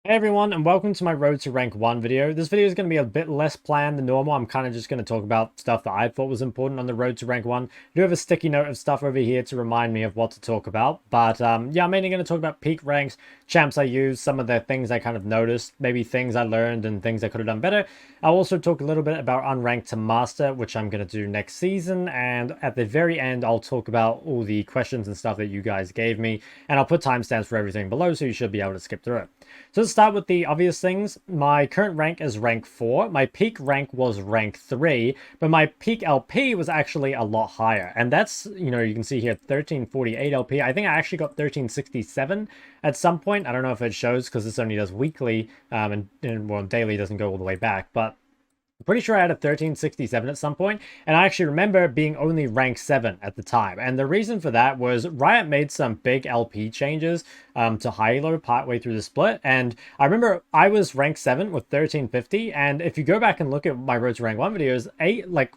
Hey everyone, and welcome to my Road to Rank 1 video. This video is going to be a bit less planned than normal. I'm kind of just going to talk about stuff that I thought was important on the Road to Rank 1. I do have a sticky note of stuff over here to remind me of what to talk about. But yeah, I'm mainly going to talk about peak ranks, champs I use, some of the things I kind of noticed, maybe things I learned and things I could have done better. I'll also talk a little bit about Unranked to Master, which I'm going to do next season. And at the very end, I'll talk about all the questions and stuff that you guys gave me. And I'll put timestamps for everything below, so you should be able to skip through it. So let's start with the obvious things. My current rank is rank 4. My peak rank was rank 3, but my peak LP was actually a lot higher. And that's, you can see here 1348 LP. I think I actually got 1367 at some point. I don't know if it shows because this only does weekly, and well, daily doesn't go all the way back, but I'm pretty sure I had a 1367 at some point, and I actually remember being only rank 7 at the time. And the reason for that was Riot made some big LP changes to high-elo partway through the split, and I remember I was rank 7 with 1350, and if you go back and look at my Road to Rank 1 videos,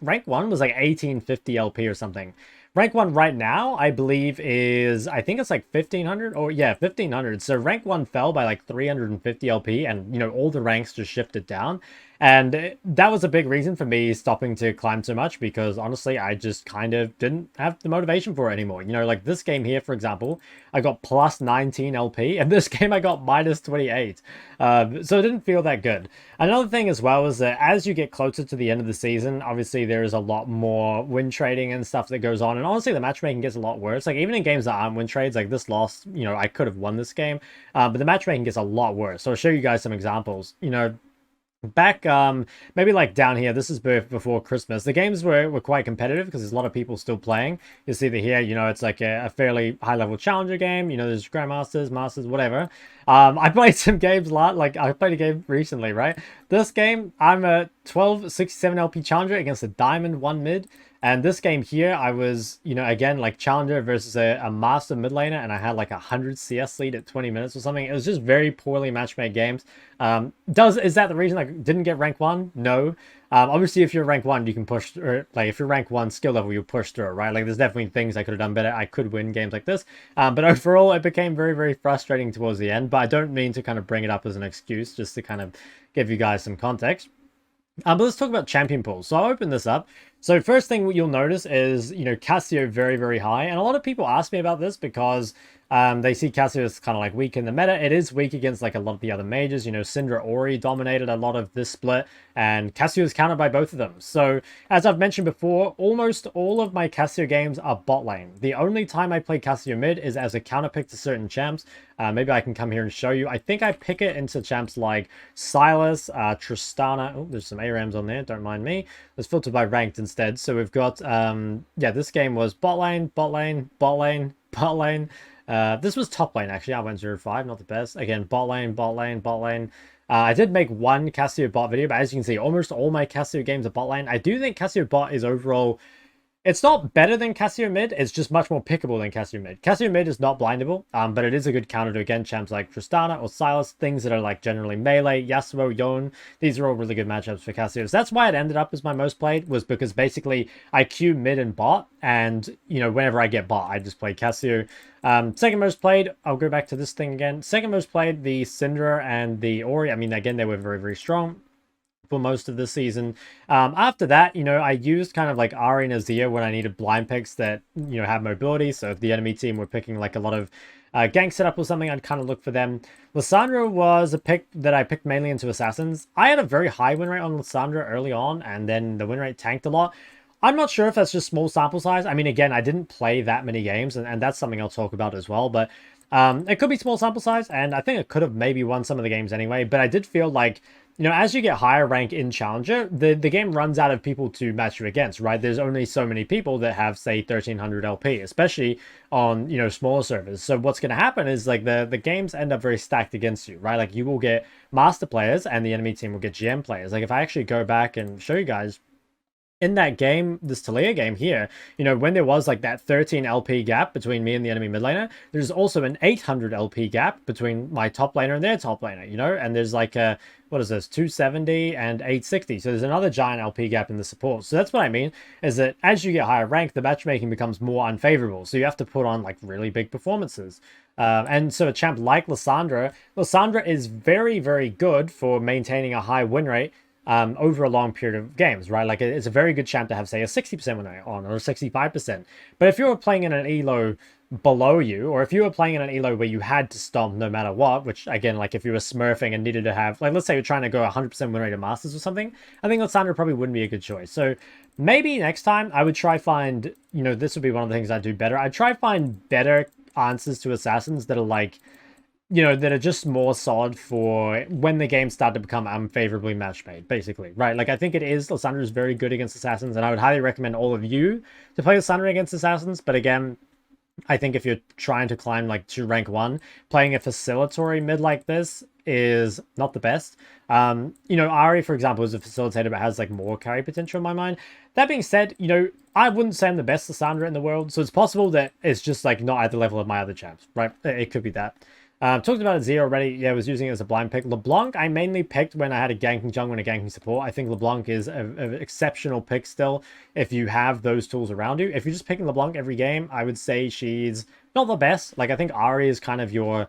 rank 1 was like 1850 LP or something. Rank 1 right now, I believe, I think it's like 1500, or yeah, 1500. So rank 1 fell by like 350 LP, and, all the ranks just shifted down. And that was a big reason for me stopping to climb so much, because honestly, I just kind of didn't have the motivation for it anymore. Like this game here, for example, I got plus 19 LP, and this game I got minus 28. So it didn't feel that good. Another thing as well is that as you get closer to the end of the season, obviously there is a lot more win trading and stuff that goes on. And honestly, the matchmaking gets a lot worse. Like even in games that aren't win trades, like this loss, I could have won this game. But the matchmaking gets a lot worse. So I'll show you guys some examples. Back maybe like down here, this is before Christmas, the games were quite competitive because there's a lot of people still playing. You see that here, it's like a fairly high level challenger game. There's grandmasters, masters, whatever. I played some games I played a game recently, right? This game, I'm a 1267 LP challenger against a diamond 1 mid. And this game here, I was, again, like challenger versus a master mid laner, and I had like 100 CS lead at 20 minutes or something. It was just very poorly match-made games. Is that the reason I didn't get rank 1? No. Obviously, if you're rank 1, you can push, or like if you're rank 1 skill level, you push through it, right? Like there's definitely things I could have done better. I could win games like this. But overall, it became very, very frustrating towards the end. But I don't mean to kind of bring it up as an excuse, just to kind of give you guys some context. But let's talk about champion pools. So I'll open this up. So first thing you'll notice is, Cassio very, very high. And a lot of people ask me about this because they see Cassio as kind of like weak in the meta. It is weak against like a lot of the other mages. Syndra Ori dominated a lot of this split, and Cassio is countered by both of them. So as I've mentioned before, almost all of my Cassio games are bot lane. The only time I play Cassio mid is as a counter pick to certain champs. Maybe I can come here and show you. I think I pick it into champs like Silas, Tristana. Oh, there's some ARAMs on there. Don't mind me. Let's filter by ranked instead. So we've got, yeah, this game was bot lane, bot lane, bot lane, bot lane. This was top lane, actually. I went 0-5, not the best. Again, bot lane, bot lane, bot lane. I did make one Cassio bot video, but as you can see, almost all my Cassio games are bot lane. I do think Cassio bot is overall... It's not better than Cassio mid, it's just much more pickable than Cassio mid. Cassio mid is not blindable, but it is a good counter to, again, champs like Tristana or Silas, things that are like generally melee, Yasuo, Yon. These are all really good matchups for Cassio. So that's why it ended up as my most played, was because basically I queue mid and bot, and, whenever I get bot, I just play Cassio. Second most played, I'll go back to this thing again. Second most played, the Syndra and the Ori. I mean, again, they were very, very strong for most of the season. After that, I used kind of like Ari and Azir when I needed blind picks that, have mobility. So if the enemy team were picking like a lot of gank setup or something, I'd kind of look for them. Lissandra was a pick that I picked mainly into assassins. I had a very high win rate on Lissandra early on, and then the win rate tanked a lot. I'm not sure if that's just small sample size. I mean, again, I didn't play that many games, and that's something I'll talk about as well. But it could be small sample size, and I think I could have maybe won some of the games anyway. But I did feel like, as you get higher rank in Challenger, the game runs out of people to match you against, right? There's only so many people that have, say, 1300 LP, especially on, smaller servers. So what's going to happen is, like, the games end up very stacked against you, right? Like, you will get master players, and the enemy team will get GM players. Like, if I actually go back and show you guys, in that game, this Talia game here, you know, when there was like that 13 LP gap between me and the enemy mid laner, there's also an 800 LP gap between my top laner and their top laner, you know, and there's like a, what is this, 270 and 860. So there's another giant LP gap in the support. So that's what I mean, is that as you get higher rank, the matchmaking becomes more unfavorable. So you have to put on like really big performances. And so a champ like Lissandra is very, very good for maintaining a high win rate over a long period of games, right? Like it's a very good champ to have, say, a 60% win rate on or a 65%. But if you're playing in an elo below you, or if you were playing in an elo where you had to stomp no matter what, which again, like if you were smurfing and needed to have, like let's say you're trying to go 100% win rate at Masters or something, I think Lissandra probably wouldn't be a good choice. So maybe next time I would try find, you know, this would be one of the things I'd do better. I'd try find better answers to assassins that are like, you know, that are just more solid for when the game started to become unfavorably match made, basically, right? Like, I think it is, Lissandra is very good against assassins, and I would highly recommend all of you to play Lissandra against assassins, but again, I think if you're trying to climb, like, to rank 1, playing a facilitatory mid like this is not the best. You know, Ari, for example, is a facilitator but has, like, more carry potential in my mind. That being said, you know, I wouldn't say I'm the best Lissandra in the world, so it's possible that it's just, like, not at the level of my other champs, right? It could be that. Talked about Azir already. Yeah, I was using it as a blind pick. LeBlanc, I mainly picked when I had a ganking jungle and a ganking support. I think LeBlanc is an exceptional pick still if you have those tools around you. If you're just picking LeBlanc every game, I would say she's not the best. Like, I think Ari is kind of your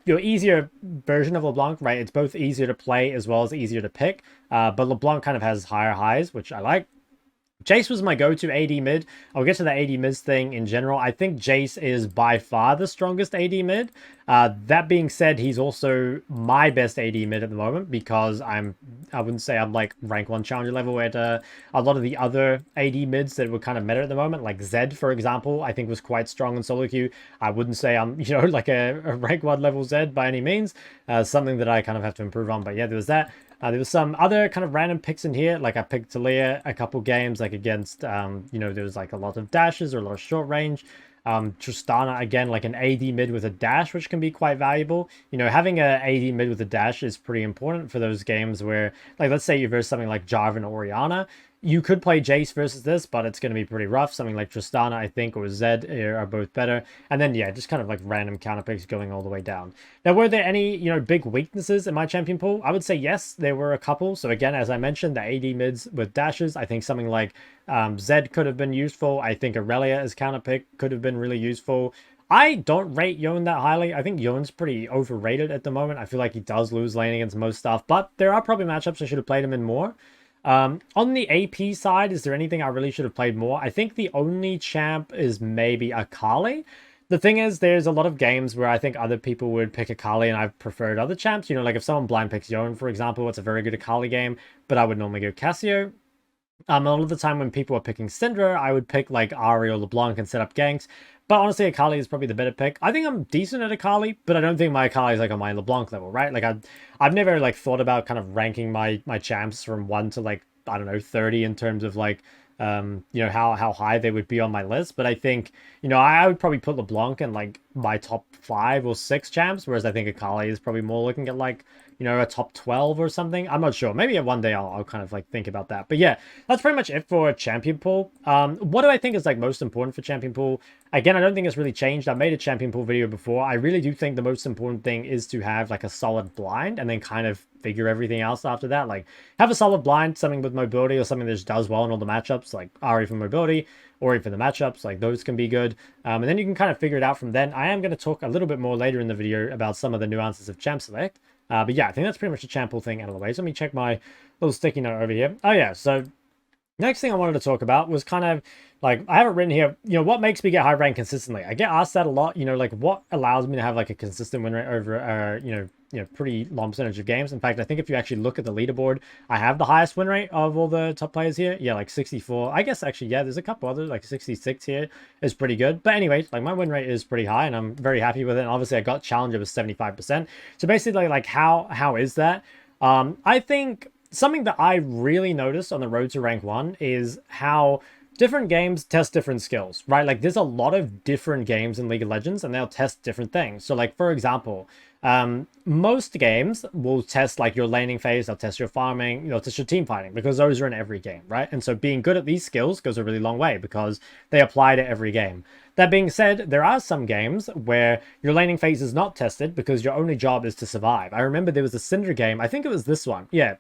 easier version of LeBlanc, right? It's both easier to play as well as easier to pick. But LeBlanc kind of has higher highs, which I like. Jace was my go-to AD mid. I'll get to the AD mids thing in general. I think Jace is by far the strongest AD mid. That being said, he's also my best AD mid at the moment because I wouldn't say I'm like rank 1 challenger level at a lot of the other AD mids that were kind of meta at the moment. Like Zed, for example, I think was quite strong in solo queue. I wouldn't say I'm, you know, like a rank 1 level Zed by any means. Something that I kind of have to improve on. But yeah, there was that. There was some other kind of random picks in here. Like I picked Talia a couple games, like against, you know, there was like a lot of dashes or a lot of short range. Tristana, again, like an AD mid with a dash, which can be quite valuable. You know, having a AD mid with a dash is pretty important for those games where, like, let's say you versus something like Jarvan or Orianna. You could play Jace versus this, but it's going to be pretty rough. Something like Tristana, I think, or Zed are both better. And then, yeah, just kind of like random counter picks going all the way down. Now, were there any, you know, big weaknesses in my champion pool? I would say yes, there were a couple. So again, as I mentioned, the AD mids with dashes, I think something like Zed could have been useful. I think Aurelia as counter pick could have been really useful. I don't rate Yone that highly. I think Yone's pretty overrated at the moment. I feel like he does lose lane against most stuff, but there are probably matchups I should have played him in more. On the AP side, is there anything I really should have played more? I think the only champ is maybe Akali. The thing is, there's a lot of games where I think other people would pick Akali and I've preferred other champs. You know, like if someone blind picks Yone, for example, it's a very good Akali game, but I would normally go Cassio. A lot of the time when people are picking Syndra, I would pick like Ari or LeBlanc and set up ganks. But honestly, Akali is probably the better pick. I think I'm decent at Akali, but I don't think my Akali is like on my LeBlanc level, right? Like I've never like thought about kind of ranking my champs from 1 to like, I don't know, 30 in terms of like, you know, how high they would be on my list. But I think, you know, I would probably put LeBlanc in like my top 5 or 6 champs, whereas I think Akali is probably more looking at like, you know, a top 12 or something. I'm not sure. Maybe one day I'll kind of like think about that. But yeah, that's pretty much it for champion pool. What do I think is like most important for champion pool? Again, I don't think it's really changed. I made a champion pool video before. I really do think the most important thing is to have like a solid blind and then kind of figure everything else after that. Like have a solid blind, something with mobility or something that just does well in all the matchups, like Ari for mobility, Ori for the matchups, like those can be good. And then you can kind of figure it out from then. I am going to talk a little bit more later in the video about some of the nuances of champ select. But yeah, I think that's pretty much the champ pool thing out of the way. So let me check my little sticky note over here. Oh yeah, so next thing I wanted to talk about was kind of like, I have it written here, you know, what makes me get high rank consistently? I get asked that a lot, you know, like what allows me to have like a consistent win rate over, you know, pretty long percentage of games. In fact, I think if you actually look at the leaderboard, I have the highest win rate of all the top players here. Yeah, like 64. I guess actually, yeah, there's a couple others, like 66 here is pretty good. But anyway, like my win rate is pretty high and I'm very happy with it. And obviously I got challenger with 75%. So basically like how is that? I think something that I really noticed on the road to rank 1 is how different games test different skills, right? Like there's a lot of different games in League of Legends and they'll test different things. So like, for example, most games will test like your laning phase, they'll test your farming, they'll test your team fighting, because those are in every game, right? And so being good at these skills goes a really long way because they apply to every game. That being said, there are some games where your laning phase is not tested because your only job is to survive. I remember there was a Syndra game, I think it was this one. Yeah,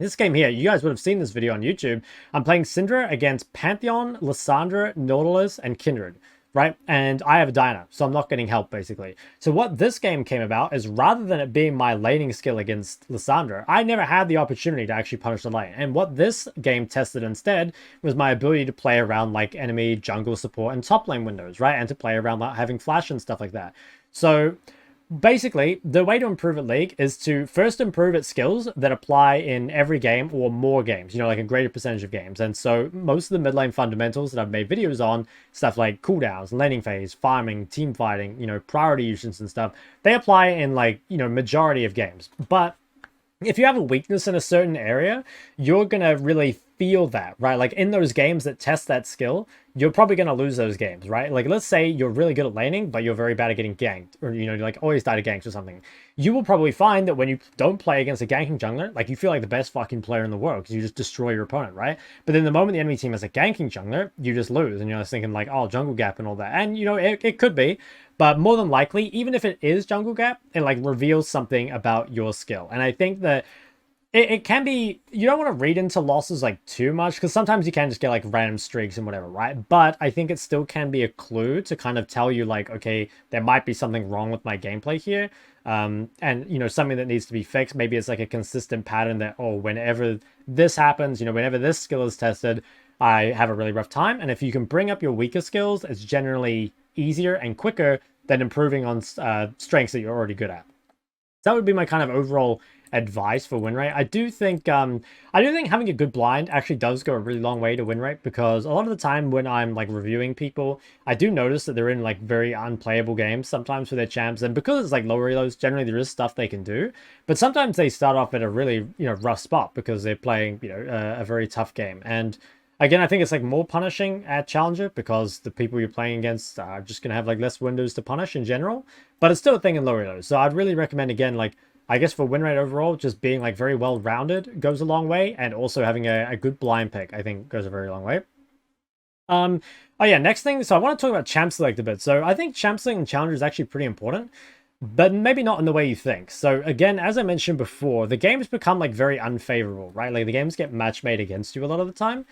this game here, you guys would have seen this video on YouTube. I'm playing Syndra against Pantheon, Lissandra, Nautilus, and Kindred, right? And I have a Diana, so I'm not getting help, basically. So what this game came about is, rather than it being my laning skill against Lissandra, I never had the opportunity to actually punish the lane. And what this game tested instead was my ability to play around like enemy jungle support and top lane windows, right? And to play around like having flash and stuff like that. So basically, the way to improve at League is to first improve its skills that apply in every game or more games, like a greater percentage of games. And so most of the mid lane fundamentals that I've made videos on, stuff like cooldowns, laning phase, farming, team fighting, priority usage and stuff, they apply in like, majority of games. But if you have a weakness in a certain area, you're going to really feel that, right? Like in those games that test that skill, you're probably going to lose those games, right? Like let's say you're really good at laning, but you're very bad at getting ganked, or, you like always die to ganks or something. You will probably find that when you don't play against a ganking jungler, like you feel like the best fucking player in the world because you just destroy your opponent, right? But then the moment the enemy team has a ganking jungler, you just lose. And you're just thinking like, oh, jungle gap and all that. And, it could be. But more than likely, even if it is jungle gap, it like reveals something about your skill. And I think that it can be, you don't want to read into losses like too much, because sometimes you can just get like random streaks and whatever, right? But I think it still can be a clue to kind of tell you like, okay, there might be something wrong with my gameplay here. And something that needs to be fixed. Maybe it's like a consistent pattern that, oh, whenever this happens, whenever this skill is tested, I have a really rough time. And if you can bring up your weaker skills, it's generally easier and quicker than improving on strengths that you're already good at. So that would be my kind of overall advice for win rate. I do think having a good blind actually does go a really long way to win rate, because a lot of the time when I'm like reviewing people, I do notice that they're in like very unplayable games sometimes for their champs, and because it's like lower reloads, generally there is stuff they can do, but sometimes they start off at a really rough spot because they're playing a very tough game. And again, I think it's like more punishing at Challenger because the people you're playing against are just going to have like less windows to punish in general, but it's still a thing in lower reloads. So I'd really recommend, again, like I guess for win rate overall, just being like very well rounded goes a long way, and also having a good blind pick, I think, goes a very long way. Oh yeah, next thing, so I want to talk about champ select a bit. So I think champ select and challenger is actually pretty important, but maybe not in the way you think. So again, as I mentioned before, the games become like very unfavorable, right? Like the games get match made against you a lot of the time.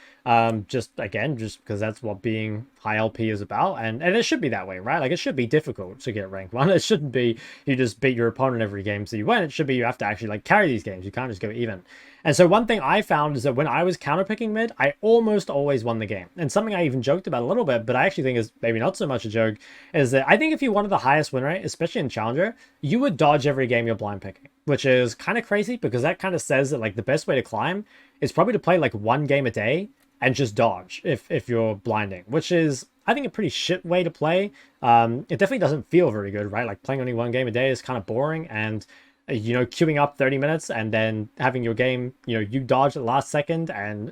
Just because that's what being high LP is about, and it should be that way, right? Like it should be difficult to get rank 1. It shouldn't be you just beat your opponent every game so you win. It should be you have to actually like carry these games. You can't just go even. And so one thing I found is that when I was counterpicking mid, I almost always won the game. And something I even joked about a little bit, but I actually think is maybe not so much a joke, is that I think if you wanted the highest win rate, especially in Challenger, you would dodge every game you're blind picking, which is kind of crazy because that kind of says that like the best way to climb is probably to play like one game a day and just dodge if you're blinding, which is, I think, a pretty shit way to play. It definitely doesn't feel very good, right? Like playing only one game a day is kind of boring, and queuing up 30 minutes and then having your game, you dodge at the last second, and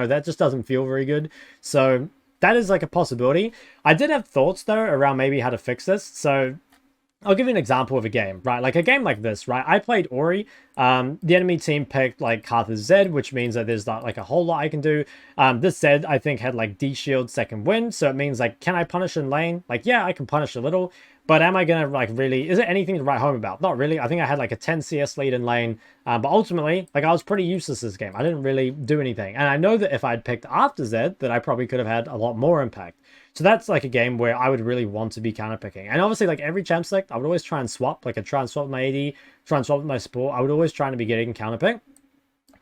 that just doesn't feel very good. So that is like a possibility. I did have thoughts though around maybe how to fix this. So I'll give you an example of a game, right? Like a game like this, right? I played Ori. The enemy team picked like Karthus Zed, which means that there's not like a whole lot I can do. This Zed, I think, had like D shield second wind. So it means like, can I punish in lane? Like, yeah, I can punish a little. But am I going to like really, is it anything to write home about? Not really. I think I had like a 10 CS lead in lane. But ultimately, like I was pretty useless this game. I didn't really do anything. And I know that if I'd picked after Zed, that I probably could have had a lot more impact. So that's like a game where I would really want to be counterpicking. And obviously, like every champ select, I would always try and swap. Like I'd try and swap with my AD, try and swap with my support. I would always try to be getting counterpick.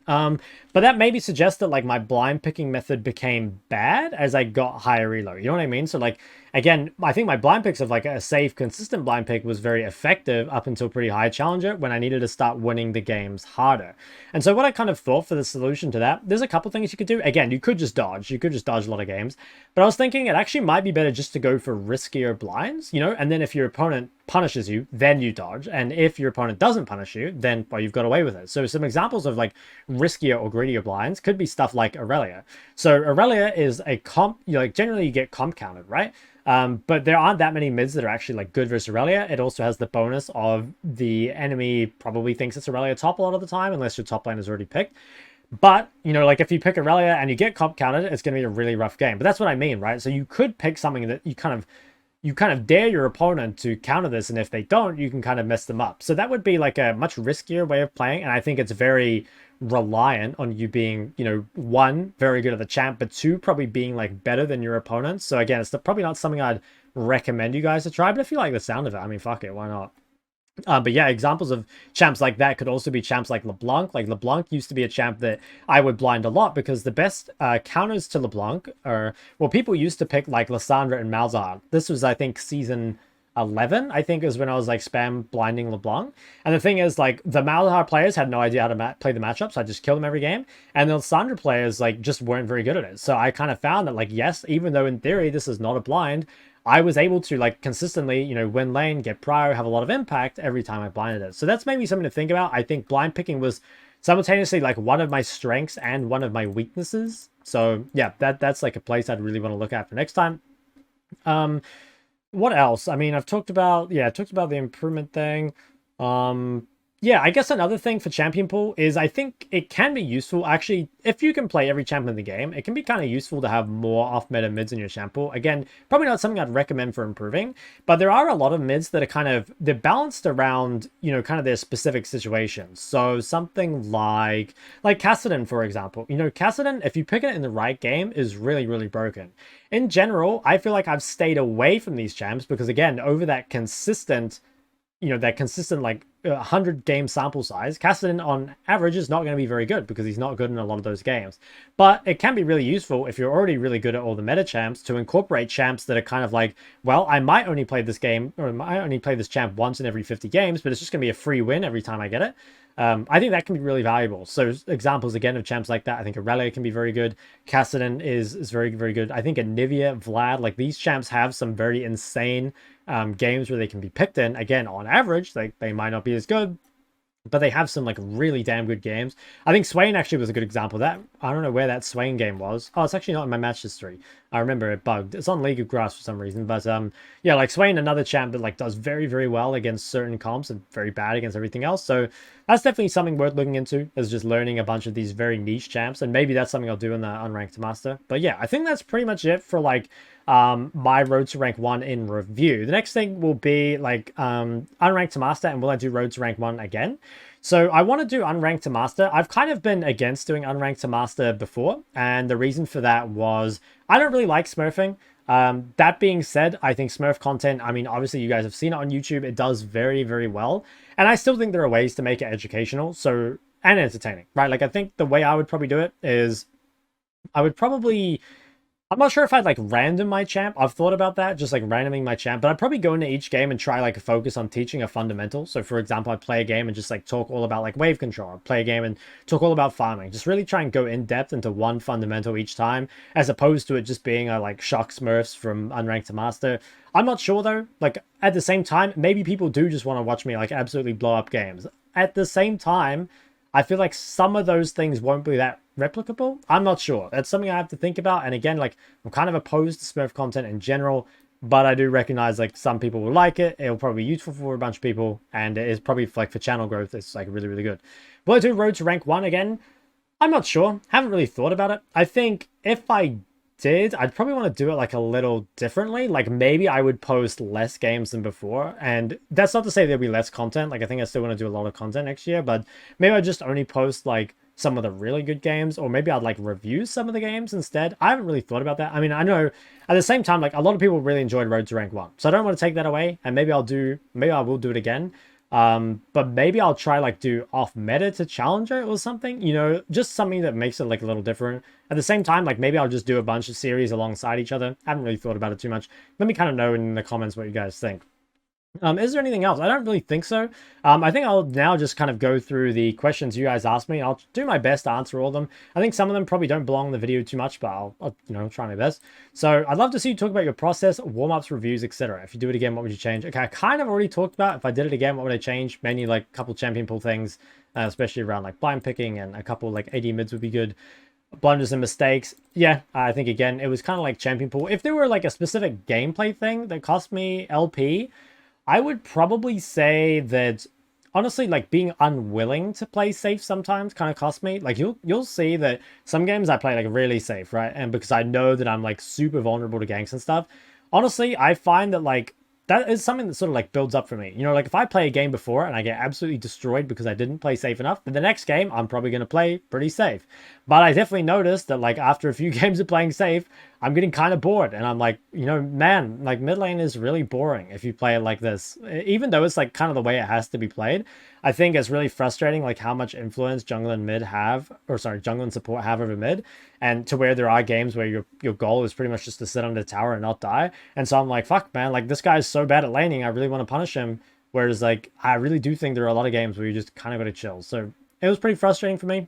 But that maybe suggests that like my blind picking method became bad as I got higher reload. You know what I mean? So like again, I think my blind picks of like a safe, consistent blind pick was very effective up until pretty high challenger when I needed to start winning the games harder. And so what I kind of thought for the solution to that, there's a couple things you could do. Again, you could just dodge. You could just dodge a lot of games. But I was thinking it actually might be better just to go for riskier blinds, you know, and then if your opponent punishes you, then you dodge. And if your opponent doesn't punish you, then, well, you've got away with it. So some examples of like riskier or greedier blinds could be stuff like Aurelia. So Aurelia is a comp, you know, like generally you get comp counted, right? But there aren't that many mids that are actually like good versus Aurelia. It also has the bonus of the enemy probably thinks it's Aurelia top a lot of the time, unless your top lane is already picked. But, you know, like if you pick Aurelia and you get comp counted, it's going to be a really rough game. But that's what I mean, right? So you could pick something that you kind of dare your opponent to counter this, and if they don't, you can kind of mess them up. So that would be like a much riskier way of playing, and I think it's very reliant on you being, you know, one, very good at the champ, but two, probably being like better than your opponents. So again, it's probably not something I'd recommend you guys to try, but if you like the sound of it, I mean, fuck it, why not? But yeah, examples of champs like that could also be champs like LeBlanc. Like LeBlanc used to be a champ that I would blind a lot because the best counters to LeBlanc are, well, people used to pick like Lissandra and Malzahar. This was, I think, season 11, I think, is when I was like spam blinding LeBlanc. And the thing is, like, the Malzahar players had no idea how to play the matchup, so I just killed them every game. And the Lissandra players, like, just weren't very good at it. So I kind of found that, like, yes, even though in theory this is not a blind, I was able to like consistently, you know, win lane, get prio, have a lot of impact every time I blinded it. So that's maybe something to think about. I think blind picking was simultaneously like one of my strengths and one of my weaknesses. So yeah, that's like a place I'd really want to look at for next time. What else? I mean, I've talked about, yeah, I talked about the improvement thing. Yeah, I guess another thing for champion pool is I think it can be useful. Actually, if you can play every champion in the game, it can be kind of useful to have more off-meta mids in your champ pool. Again, probably not something I'd recommend for improving, but there are a lot of mids that are kind of, they're balanced around, you know, kind of their specific situations. So something like Kassadin, for example. You know, Kassadin, if you pick it in the right game, is really, really broken. In general, I feel like I've stayed away from these champs because, again, over that consistent, you know, that consistent like 100 game sample size, Kassadin on average is not going to be very good because he's not good in a lot of those games. But it can be really useful if you're already really good at all the meta champs to incorporate champs that are kind of like, well, I might only play this game, or I might only play this champ once in every 50 games, but it's just going to be a free win every time I get it. I think that can be really valuable. So examples again of champs like that, I think Aurelia can be very good. Kassadin is very, very good. I think Anivia, Vlad, like these champs have some very insane games where they can be picked in. Again, on average, like they might not be as good, but they have some like really damn good games. I think Swain actually was a good example of that. I don't know where that Swain game was. Oh, it's actually not in my match history. I remember it bugged. It's on League of Grass for some reason. But yeah, like Swain, another champ that like does very, very well against certain comps and very bad against everything else. So that's definitely something worth looking into, is just learning a bunch of these very niche champs. And maybe that's something I'll do in the Unranked Master. But yeah, I think that's pretty much it for like my road to rank 1 in review. The next thing will be like Unranked to Master, and will I do road to rank 1 again? So I want to do Unranked to Master. I've kind of been against doing Unranked to Master before, and the reason for that was I don't really like smurfing. That being said, I think Smurf content, I mean, obviously you guys have seen it on YouTube. It does very, very well. And I still think there are ways to make it educational and entertaining, right? Like I think the way I would probably do it is I would probably, I'm not sure if I'd like random my champ. I've thought about that, just like randoming my champ, but I'd probably go into each game and try like a focus on teaching a fundamental. So for example, I'd play a game and just like talk all about like wave control, I'd play a game and talk all about farming, just really try and go in depth into one fundamental each time, as opposed to it just being a like Shok Smurfs from Unranked to Master. I'm not sure though, like at the same time, maybe people do just want to watch me like absolutely blow up games. At the same time, I feel like some of those things won't be that replicable. I'm not sure. That's something I have to think about. And again, like I'm kind of opposed to Smurf content in general, but I do recognize like some people will like it. It'll probably be useful for a bunch of people, and it is probably like for channel growth. It's like really, really good. Will I do road to rank 1 again? I'm not sure. Haven't really thought about it. I think if I did, I'd probably want to do it like a little differently. Like maybe I would post less games than before, and that's not to say there'll be less content. Like I think I still want to do a lot of content next year, but maybe I just only post like some of the really good games, or maybe I'd like review some of the games instead. I haven't really thought about that. I mean, I know at the same time, like a lot of people really enjoyed Road to Rank 1, so I don't want to take that away, and maybe I will do it again. But maybe I'll try like do off meta to challenger or something, you know, just something that makes it like a little different. At the same time, like maybe I'll just do a bunch of series alongside each other. I haven't really thought about it too much. Let me kind of know in the comments what you guys think. Is there anything else? I don't really think so. I think I'll now just kind of go through the questions you guys asked me. I'll do my best to answer all of them. I think some of them probably don't belong in the video too much, but I'll you know, try my best. So I'd love to see you talk about your process, warm-ups, reviews, etc. If you do it again, what would you change? Okay, I kind of already talked about if I did it again, what would I change? Mainly like a couple champion pool things, especially around like blind picking, and a couple like AD mids would be good. Blunders and mistakes. Yeah, I think again, it was kind of like champion pool. If there were like a specific gameplay thing that cost me LP, I would probably say that honestly, like being unwilling to play safe sometimes kind of costs me. Like you'll see that some games I play like really safe, right? And because I know that I'm like super vulnerable to ganks and stuff. Honestly, I find that like that is something that sort of like builds up for me. You know, like if I play a game before and I get absolutely destroyed because I didn't play safe enough, then the next game I'm probably going to play pretty safe. But I definitely noticed that like after a few games of playing safe, I'm getting kind of bored. And I'm like, you know, man, like mid lane is really boring if you play it like this. Even though it's like kind of the way it has to be played, I think it's really frustrating like how much influence jungle and mid have, or sorry, jungle and support have over mid. And to where there are games where your goal is pretty much just to sit on the tower and not die. And so I'm like, fuck, man, like this guy's so bad at laning, I really want to punish him. Whereas like, I really do think there are a lot of games where you just kind of got to chill. So it was pretty frustrating for me.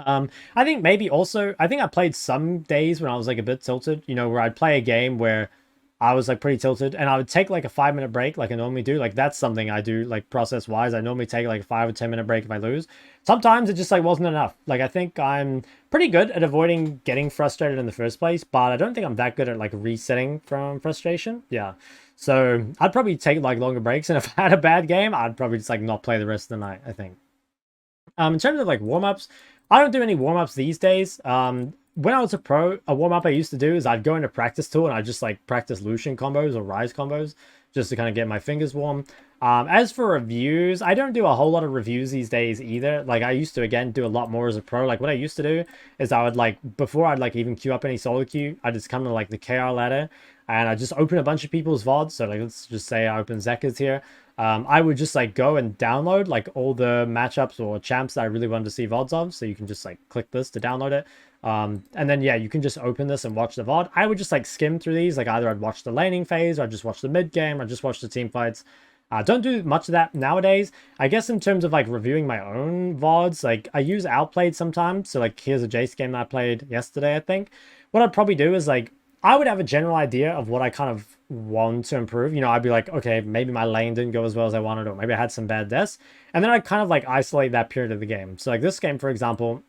I think maybe also, I think I played some days when I was like a bit tilted, you know, where I'd play a game where I was like pretty tilted and I would take like a 5-minute break like I normally do. Like that's something I do like process wise. I normally take like a 5 or 10-minute break if I lose. Sometimes it just like wasn't enough. Like I think I'm pretty good at avoiding getting frustrated in the first place, but I don't think I'm that good at like resetting from frustration. Yeah. So I'd probably take like longer breaks, and if I had a bad game, I'd probably just like not play the rest of the night, I think. In terms of like warm-ups, I don't do any warm-ups these days. When I was a pro, a warm-up I used to do is I'd go into practice tool and I'd just like practice Lucian combos or Rise combos just to kind of get my fingers warm. As for reviews, I don't do a whole lot of reviews these days either. Like I used to, again, do a lot more as a pro. Like what I used to do is I would like, before I'd like even queue up any solo queue, I'd just come to like the KR ladder and I just open a bunch of people's VODs. So like, let's just say I open Zekka's here. I would just like go and download like all the matchups or champs that I really wanted to see VODs of. So you can just like click this to download it. And then, yeah, you can just open this and watch the VOD. I would just like skim through these. Like either I'd watch the laning phase, or I'd just watch the mid game, or just watch the team fights. Don't do much of that nowadays. I guess in terms of like reviewing my own VODs, like I use Outplayed sometimes. So like here's a Jace game that I played yesterday, I think. What I'd probably do is like, I would have a general idea of what I kind of want to improve. You know, I'd be like, okay, maybe my lane didn't go as well as I wanted, or maybe I had some bad deaths. And then I'd kind of like isolate that period of the game. So like this game, for example,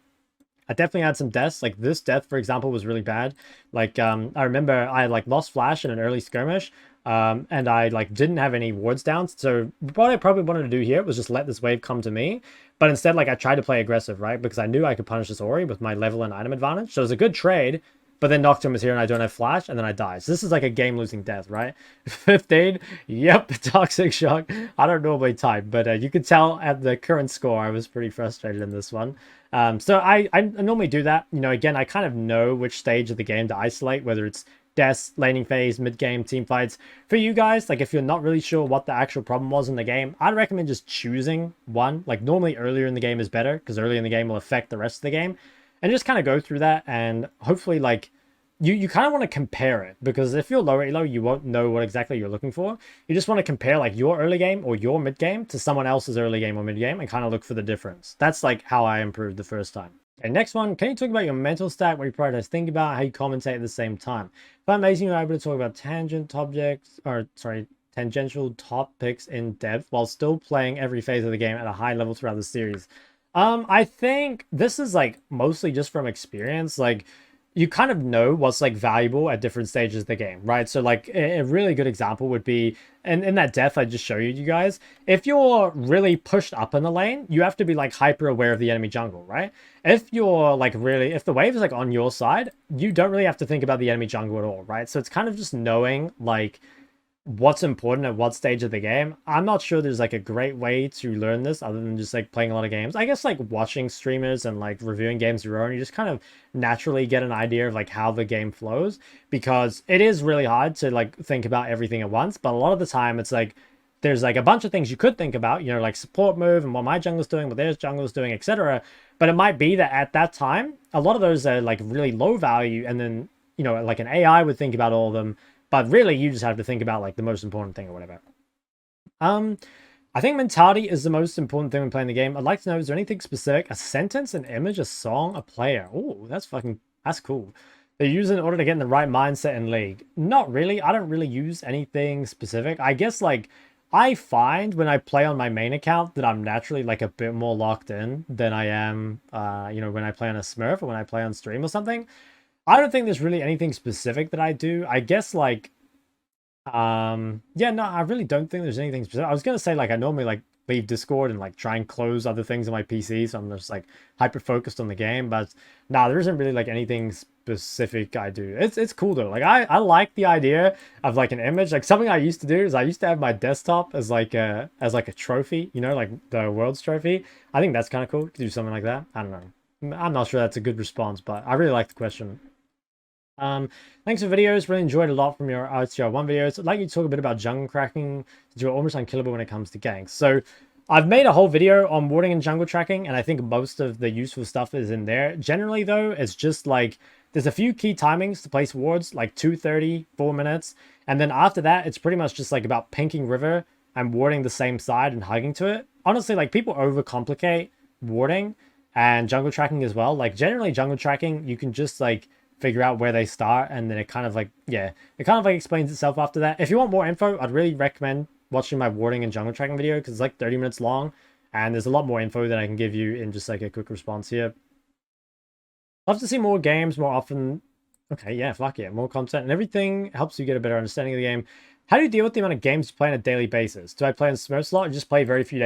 I definitely had some deaths. Like this death, for example, was really bad. Like I remember I like lost flash in an early skirmish, and I like didn't have any wards down. So what I probably wanted to do here was just let this wave come to me. But instead, like I tried to play aggressive, right? Because I knew I could punish this Ori with my level and item advantage. So it was a good trade. But then Nocturne was here and I don't have flash, and then I die. So this is like a game-losing death, right? 15, yep, toxic shock. I don't normally type, but you could tell at the current score I was pretty frustrated in this one. So I normally do that. You know, again, I kind of know which stage of the game to isolate, whether it's deaths, laning phase, mid-game, team fights. For you guys, like if you're not really sure what the actual problem was in the game, I'd recommend just choosing one. Like normally earlier in the game is better, because early in the game will affect the rest of the game. And just kind of go through that, and hopefully like you kind of want to compare it, because if you're low elo, you won't know what exactly you're looking for. You just want to compare like your early game or your mid game to someone else's early game or mid game and kind of look for the difference. That's like how I improved the first time. Okay, next one, can you talk about your mental stack, what you prioritize, think about, how you commentate at the same time? But amazing you're able to talk about tangential topics in depth while still playing every phase of the game at a high level throughout the series. I think this is like mostly just from experience. Like you kind of know what's like valuable at different stages of the game, right? So like a really good example would be, and in that death I just showed you guys, if you're really pushed up in the lane, you have to be like hyper aware of the enemy jungle, right? If you're like really, if the wave is like on your side, you don't really have to think about the enemy jungle at all, right? So it's kind of just knowing like what's important at what stage of the game. I'm not sure there's like a great way to learn this other than just like playing a lot of games. I guess like watching streamers and like reviewing games your own, you just kind of naturally get an idea of like how the game flows, because it is really hard to like think about everything at once. But a lot of the time it's like there's like a bunch of things you could think about, you know, like support move and what my jungle's doing, what their jungle's doing, etc. But it might be that at that time, a lot of those are like really low value, and then, you know, like an AI would think about all of them, but really you just have to think about like the most important thing or whatever. I think mentality is the most important thing when playing the game. I'd like to know, is there anything specific? A sentence, an image, a song, a player? Oh, that's cool. They use it in order to get in the right mindset in League. Not really. I don't really use anything specific. I guess, like, I find when I play on my main account that I'm naturally, like, a bit more locked in than I am, you know, when I play on a Smurf or when I play on stream or something. I don't think there's really anything specific that I do. I guess, like, yeah, no, I really don't think there's anything specific. I was gonna say, like, I normally like leave Discord and like try and close other things on my PC, so I'm just like hyper focused on the game. But nah, there isn't really like anything specific I do. It's cool though. Like I like the idea of like an image. Like something I used to do is I used to have my desktop as like a trophy, you know, like the world's trophy. I think that's kind of cool to do something like that. I don't know. I'm not sure that's a good response, but I really like the question. Thanks for videos. Really enjoyed a lot from your RTR1 videos. I'd like you to talk a bit about jungle cracking, since you're almost unkillable when it comes to ganks. So I've made a whole video on warding and jungle tracking, and I think most of the useful stuff is in there. Generally though, it's just like there's a few key timings to place wards, like 2:30, 4 minutes, and then after that it's pretty much just like about pinking river and warding the same side and hugging to it. Honestly, like people overcomplicate warding and jungle tracking as well. Like generally jungle tracking, you can just like figure out where they start, and then it kind of like, yeah, it kind of like explains itself after that. If you want more info, I'd really recommend watching my warding and jungle tracking video, because it's like 30 minutes long and there's a lot more info that I can give you in just like a quick response here. Love to see more games more often. Okay, yeah, fuck yeah, more content, and everything helps you get a better understanding of the game. How do you deal with the amount of games you play on a daily basis? Do I play on Smurfs a lot or just play very few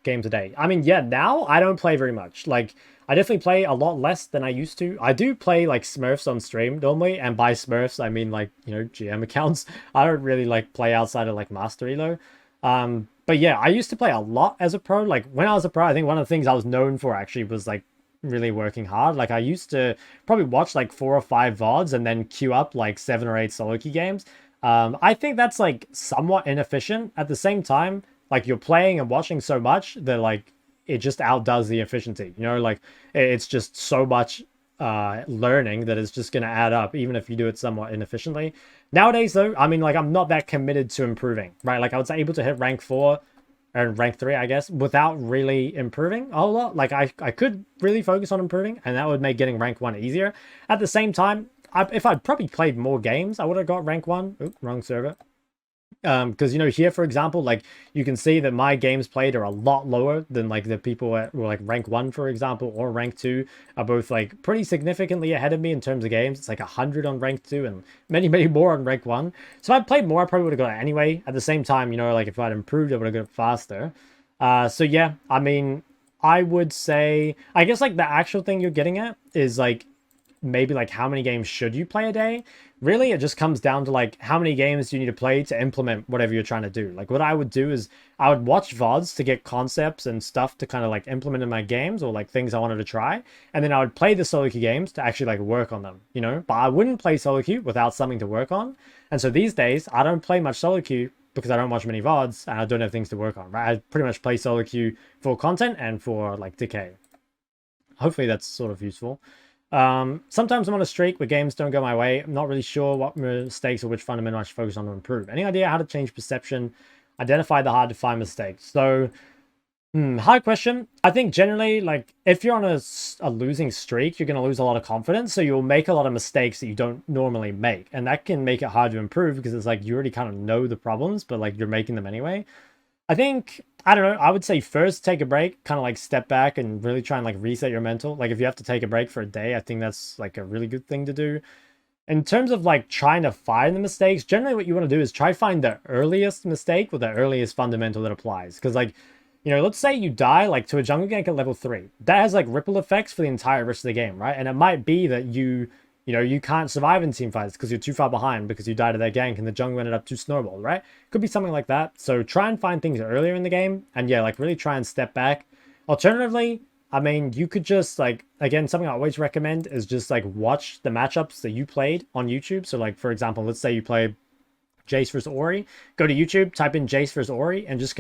games a day? I mean, yeah, now I don't play very much. Like, I definitely play a lot less than I used to. I do play like Smurfs on stream normally, and by Smurfs I mean like, you know, GM accounts. I don't really like play outside of like Mastery though. But yeah, I used to play a lot as a pro. Like when I was a pro, I think one of the things I was known for actually was like really working hard. Like I used to probably watch like 4 or 5 VODs and then queue up like 7 or 8 solo queue games. I think that's like somewhat inefficient. At the same time, like you're playing and watching so much that like it just outdoes the efficiency, you know, like it's just so much learning that it's just going to add up even if you do it somewhat inefficiently. Nowadays though, I mean, like I'm not that committed to improving, right? Like I was able to hit rank 4 and rank 3, I guess, without really improving a whole lot. Like I could really focus on improving, and that would make getting rank 1 easier. At the same time, if I'd probably played more games, I would have got rank 1. Oops, wrong server. Because, you know, here, for example, like you can see that my games played are a lot lower than like the people at were like rank 1, for example, or rank 2 are both like pretty significantly ahead of me in terms of games. It's like 100 on rank 2 and many more on rank 1. So if I played more, I probably would have got it anyway. At the same time, you know, like if I'd improved, I would have got it faster. So yeah, I mean, I would say, I guess like the actual thing you're getting at is like maybe like how many games should you play a day. Really, it just comes down to like how many games do you need to play to implement whatever you're trying to do. Like what I would do is I would watch VODs to get concepts and stuff to kind of like implement in my games, or like things I wanted to try, and then I would play the solo queue games to actually like work on them, you know. But I wouldn't play solo queue without something to work on. And so these days I don't play much solo queue because I don't watch many VODs and I don't have things to work on, right? I pretty much play solo queue for content and for like decay. Hopefully that's sort of useful. Sometimes I'm on a streak where games don't go my way. I'm not really sure what mistakes or which fundamental I should focus on to improve. Any idea how to change perception? Identify the hard to find mistakes. So, hard question. I think generally, like, if you're on a losing streak, you're going to lose a lot of confidence. So you'll make a lot of mistakes that you don't normally make. And that can make it hard to improve because it's like you already kind of know the problems, but like you're making them anyway. I think, I don't know, I would say first take a break, kind of like step back and really try and like reset your mental. Like if you have to take a break for a day, I think that's like a really good thing to do. In terms of like trying to find the mistakes, generally what you want to do is try find the earliest mistake with the earliest fundamental that applies. Because like, you know, let's say you die like to a jungle gank at level 3. That has like ripple effects for the entire rest of the game, right? And it might be that you know, you can't survive in team fights because you're too far behind because you died to their gank and the jungle ended up too snowballed, right? Could be something like that. So try and find things earlier in the game, and yeah, like really try and step back. Alternatively, I mean, you could just like, again, something I always recommend is just like watch the matchups that you played on YouTube. So like, for example, let's say you played Jace vs Ori, go to YouTube, type in Jace vs Ori, and just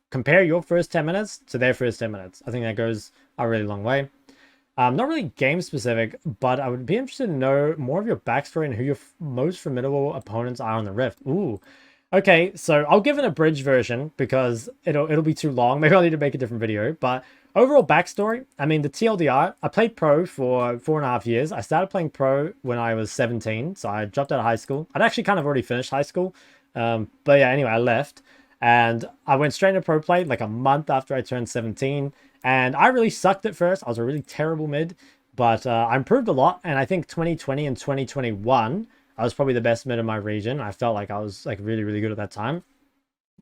compare your first 10 minutes to their first 10 minutes. I think that goes a really long way. Not really game specific, but I would be interested to know more of your backstory and who your most formidable opponents are on the Rift. Ooh. Okay, so I'll give an abridged version because it'll be too long. Maybe I'll need to make a different video. But overall backstory, I mean, the TLDR, I played pro for 4.5 years. I started playing pro when I was 17, so I dropped out of high school. I'd actually kind of already finished high school. But yeah, anyway, I left. And I went straight into pro play like a month after I turned 17. And I really sucked at first. I was a really terrible mid. But I improved a lot. And I think 2020 and 2021... I was probably the best mid in my region. I felt like I was like really, really good at that time.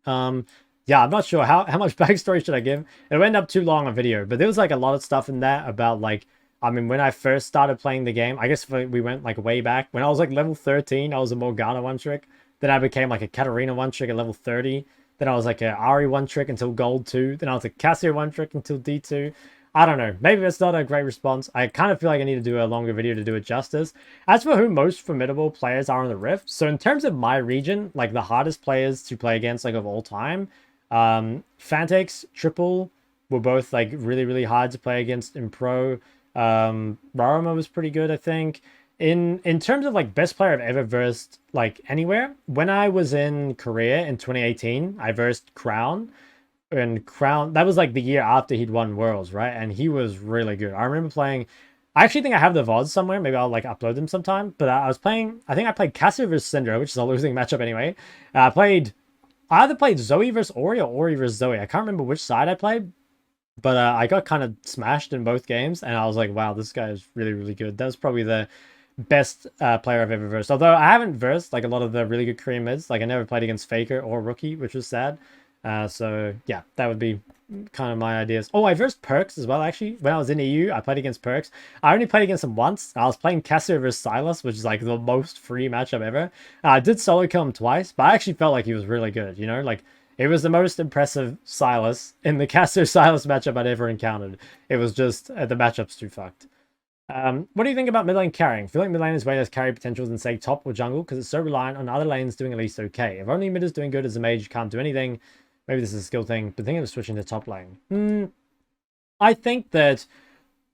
Yeah, I'm not sure how much backstory should I give. It'll end up too long a video, but there was like a lot of stuff in there about like, I mean, when I first started playing the game, I guess we went like way back. When I was like level 13, I was a Morgana one trick. Then I became like a Katarina one trick at level 30. Then I was like a Ari one trick until gold 2. Then I was a Cassio one trick until D2. I don't know. Maybe it's not a great response. I kind of feel like I need to do a longer video to do it justice. As for who most formidable players are on the Rift, so in terms of my region, like the hardest players to play against like of all time, Fantix, Triple were both like really, really hard to play against in pro. Rarama was pretty good, I think. In terms of like best player I've ever versed like anywhere, when I was in Korea in 2018, I versed Crown. And Crown, that was like the year after he'd won Worlds, right? And he was really good. I remember playing, I actually think I have the VODs somewhere. Maybe I'll like upload them sometime. But I was playing, I think I played Cassio vs Syndra, which is a losing matchup anyway. I either played Zoe vs Ori or Ori vs Zoe. I can't remember which side I played. But I got kind of smashed in both games. And I was like, wow, this guy is really, really good. That was probably the best player I've ever versed. Although I haven't versed like a lot of the really good Korean mids. Like I never played against Faker or Rookie, which was sad. So yeah, that would be kind of my ideas. Oh, I versed Perks as well, actually. When I was in EU, I played against Perks. I only played against him once. I was playing Cassio vs Silas, which is like the most free matchup ever. I did solo kill him twice, but I actually felt like he was really good, you know? Like, it was the most impressive Silas in the Cassio Silas matchup I'd ever encountered. It was just, the matchup's too fucked. What do you think about mid lane carrying? I feel like mid lane is way less carry potential than, say, top or jungle, because it's so reliant on other lanes doing at least okay. If only mid is doing good as a mage, you can't do anything. Maybe this is a skill thing, but thinking of switching to top lane. I think that...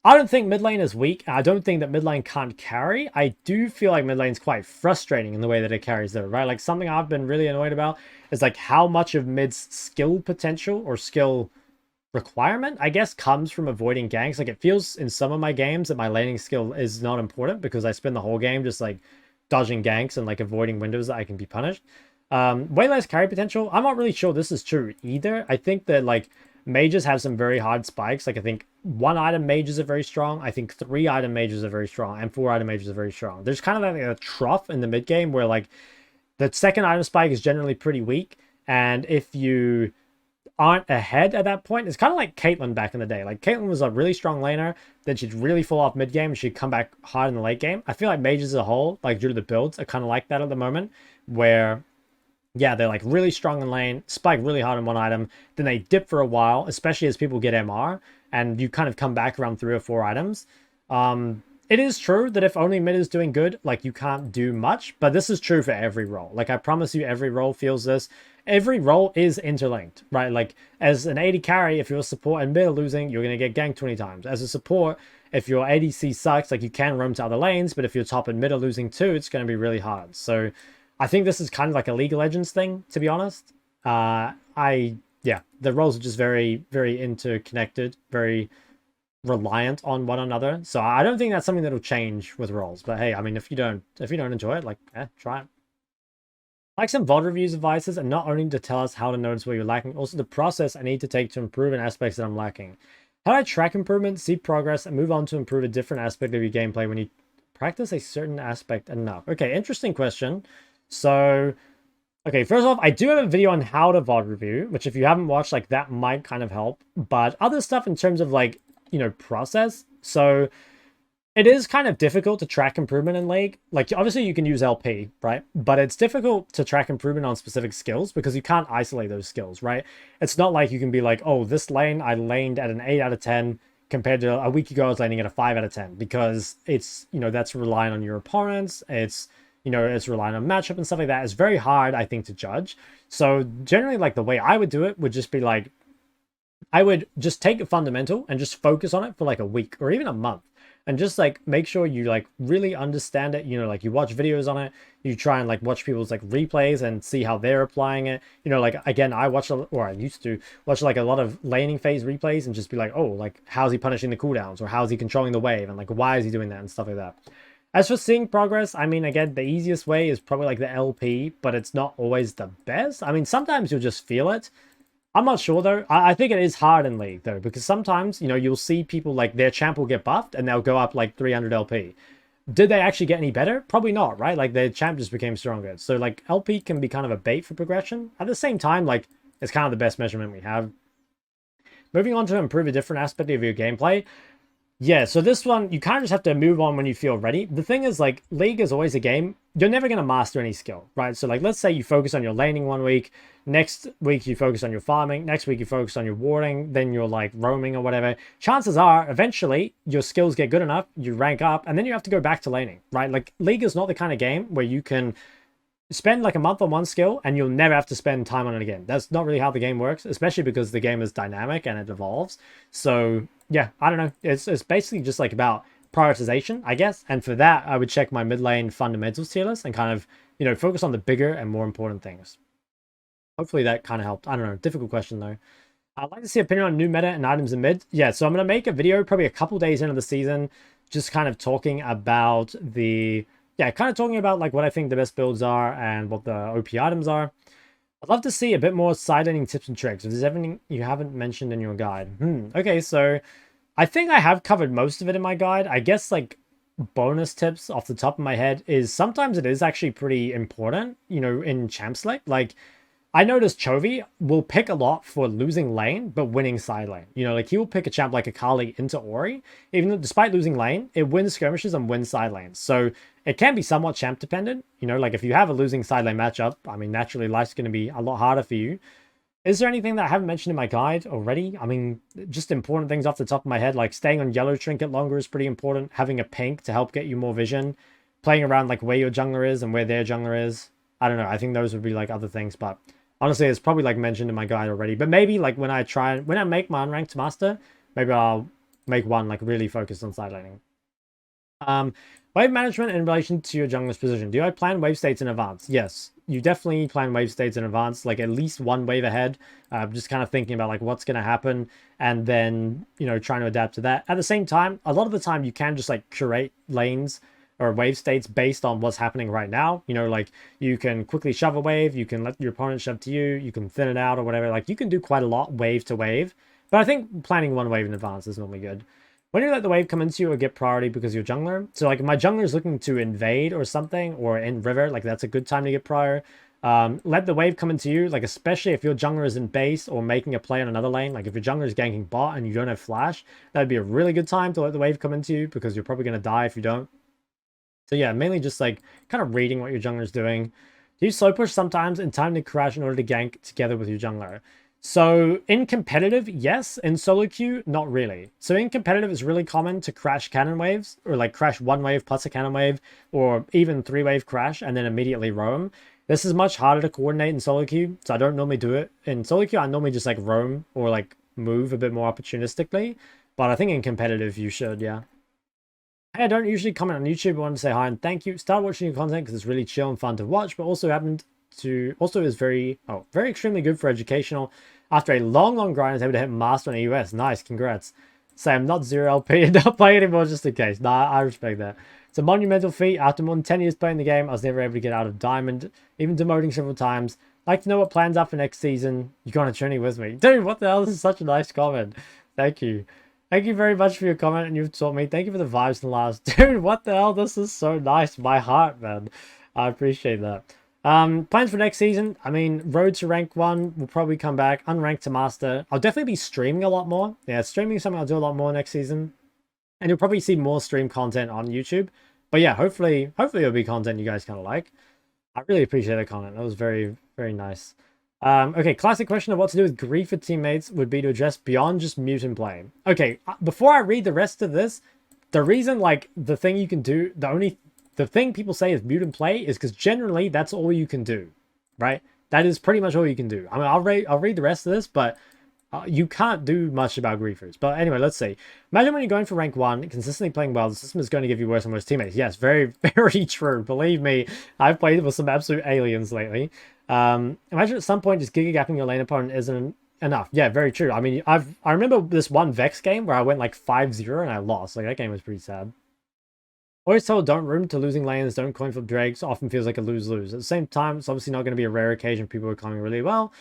I don't think mid lane is weak. I don't think that mid lane can't carry. I do feel like mid lane's quite frustrating in the way that it carries though, right? Like something I've been really annoyed about is like how much of mid's skill potential or skill requirement, I guess, comes from avoiding ganks. Like it feels in some of my games that my laning skill is not important because I spend the whole game just like dodging ganks and like avoiding windows that I can be punished. Way less carry potential. I'm not really sure this is true either. I think that like mages have some very hard spikes. Like I think 1 item mages are very strong. I think 3 item mages are very strong, and 4 item mages are very strong. There's kind of like a trough in the mid game where like the second item spike is generally pretty weak, and if you aren't ahead at that point, it's kind of like Caitlyn back in the day. Like Caitlyn was a really strong laner, then she'd really fall off mid game and she'd come back hard in the late game. I feel like mages as a whole, like due to the builds, are kind of like that at the moment, where yeah, they're like really strong in lane, spike really hard on 1 item, then they dip for a while, especially as people get MR, and you kind of come back around 3 or 4 items. It is true that if only mid is doing good, like you can't do much, but this is true for every role. Like I promise you, every role feels this. Every role is interlinked, right? Like as an AD carry, if you're support and mid are losing, you're going to get ganked 20 times. As a support, if your ADC sucks, like you can roam to other lanes, but if your top and mid are losing too, it's going to be really hard. So I think this is kind of like a League of Legends thing, to be honest. Yeah, the roles are just very, very interconnected, very reliant on one another. So I don't think that's something that'll change with roles. But hey, I mean, if you don't enjoy it, like, try it. Like some VOD reviews advices, and not only to tell us how to notice where you're lacking, also the process I need to take to improve in aspects that I'm lacking. How do I track improvement, see progress, and move on to improve a different aspect of your gameplay when you practice a certain aspect enough? Okay, interesting question. So, okay, first off, I do have a video on how to VOD review, which if you haven't watched, like, that might kind of help. But other stuff in terms of, like, you know, process. So, it is kind of difficult to track improvement in League. Like, obviously, you can use LP, right? But it's difficult to track improvement on specific skills because you can't isolate those skills, right? It's not like you can be like, oh, this lane, I laned at an 8 out of 10 compared to a week ago, I was laning at a 5 out of 10 because it's, you know, that's relying on your opponents. It's, you know, it's relying on matchup and stuff like that. It's very hard, I think, to judge. So generally, like, the way I would do it would just be like, I would just take a fundamental and just focus on it for like a week or even a month, and just like make sure you like really understand it. You know, like you watch videos on it, you try and like watch people's like replays and see how they're applying it. You know, like again, I watch, or I used to watch like a lot of laning phase replays and just be like, oh, like how's he punishing the cooldowns, or how's he controlling the wave, and like why is he doing that and stuff like that. As for seeing progress, I mean, again, the easiest way is probably like the LP, but it's not always the best. I mean, sometimes you'll just feel it. I'm not sure though. I think it is hard in League though, because sometimes, you know, you'll see people like their champ will get buffed and they'll go up like 300 LP. Did they actually get any better? Probably not, right? Like their champ just became stronger. So like LP can be kind of a bait for progression. At the same time, like it's kind of the best measurement we have. Moving on to improve a different aspect of your gameplay. Yeah, so this one, you kind of just have to move on when you feel ready. The thing is, like, League is always a game. You're never going to master any skill, right? So, like, let's say you focus on your laning one week. Next week, you focus on your farming. Next week, you focus on your warding. Then you're, like, roaming or whatever. Chances are, eventually, your skills get good enough. You rank up. And then you have to go back to laning, right? Like, League is not the kind of game where you can spend like a month on one skill and you'll never have to spend time on it again. That's not really how the game works, especially because the game is dynamic and it evolves. So yeah, I don't know. It's basically just like about prioritization, I guess. And for that, I would check my mid lane fundamentals tier list and kind of, you know, focus on the bigger and more important things. Hopefully that kind of helped. I don't know. Difficult question though. I'd like to see opinion on new meta and items in mid. Yeah, so I'm going to make a video probably a couple days into the season, just kind of talking about the... Yeah, kind of talking about like what I think the best builds are and what the OP items are. I'd love to see a bit more side laning tips and tricks. If there's anything you haven't mentioned in your guide. Okay, so I think I have covered most of it in my guide. I guess like bonus tips off the top of my head is sometimes it is actually pretty important, you know, in champ select. Like I noticed Chovy will pick a lot for losing lane, but winning side lane. You know, like he will pick a champ like Akali into Ori, even though despite losing lane, it wins skirmishes and wins side lanes. So it can be somewhat champ dependent. You know, like if you have a losing side lane matchup, I mean, naturally life's going to be a lot harder for you. Is there anything that I haven't mentioned in my guide already? I mean, just important things off the top of my head, like staying on yellow trinket longer is pretty important. Having a pink to help get you more vision. Playing around like where your jungler is and where their jungler is. I don't know. I think those would be like other things, but honestly, it's probably like mentioned in my guide already. But maybe like when I make my unranked master, maybe I'll make one like really focused on side laning. Wave management in relation to your jungler's position. Do I plan wave states in advance? Yes, you definitely plan wave states in advance, like at least one wave ahead. Just kind of thinking about like what's going to happen and then, you know, trying to adapt to that. At the same time, a lot of the time you can just like curate lanes or wave states based on what's happening right now. You know, like you can quickly shove a wave, you can let your opponent shove to you, you can thin it out or whatever. Like you can do quite a lot wave to wave, but I think planning one wave in advance is normally good. When you let the wave come into you or get priority because you're jungler. So like if my jungler is looking to invade or something or in river, like that's a good time to get prior. Let the wave come into you, like especially if your jungler is in base or making a play on another lane. Like if your jungler is ganking bot and you don't have flash, that'd be a really good time to let the wave come into you because you're probably going to die if you don't. So yeah, mainly just like kind of reading what your jungler is doing. Do you slow push sometimes in time to crash in order to gank together with your jungler? So in competitive, yes. In solo queue, not really. So in competitive, it's really common to crash cannon waves or like crash one wave plus a cannon wave or even 3-wave crash and then immediately roam. This is much harder to coordinate in solo queue, so I don't normally do it. In solo queue, I normally just like roam or like move a bit more opportunistically. But I think in competitive, you should, yeah. Hey, I don't usually comment on YouTube. I want to say hi and thank you. Start watching your content because it's really chill and fun to watch, but also is very extremely good for educational. After a long grind, I was able to hit master on AUS. Nice, congrats. Say I'm not 0 LP and not play anymore just in case. Nah, I respect that. It's a monumental feat. After more than 10 years playing the game, I was never able to get out of diamond, even demoting several times. Like to know what plans are for next season. You go on a journey with me. Dude, what the hell? This is such a nice comment. Thank you. Thank you very much for your comment and you've taught me. Thank you for the vibes in the last. Dude, what the hell? This is so nice. My heart, man. I appreciate that. Plans for next season. I mean, Road to Rank 1 will probably come back. Unranked to Master. I'll definitely be streaming a lot more. Yeah, streaming is something I'll do a lot more next season. And you'll probably see more stream content on YouTube. But yeah, hopefully it'll be content you guys kind of like. I really appreciate the comment. That was very, very nice. Okay, classic question of what to do with grief for teammates would be to address beyond just mute and play. Okay, before I read the rest of this, the reason, like, the thing you can do, the only the thing people say is mute and play is because generally that's all you can do, right? That is pretty much all you can do. I mean, I'll read the rest of this, but you can't do much about griefers. But anyway, let's see. Imagine when you're going for rank 1, consistently playing well, the system is going to give you worse and worse teammates. Yes, very, very true. Believe me, I've played with some absolute aliens lately. Imagine at some point just giga-gapping your lane opponent isn't enough. Yeah, very true. I mean, I remember this one Vex game where I went like 5-0 and I lost. Like, that game was pretty sad. Always told don't room to losing lanes, don't coin flip drakes, often feels like a lose-lose. At the same time, it's obviously not going to be a rare occasion people are coming really well.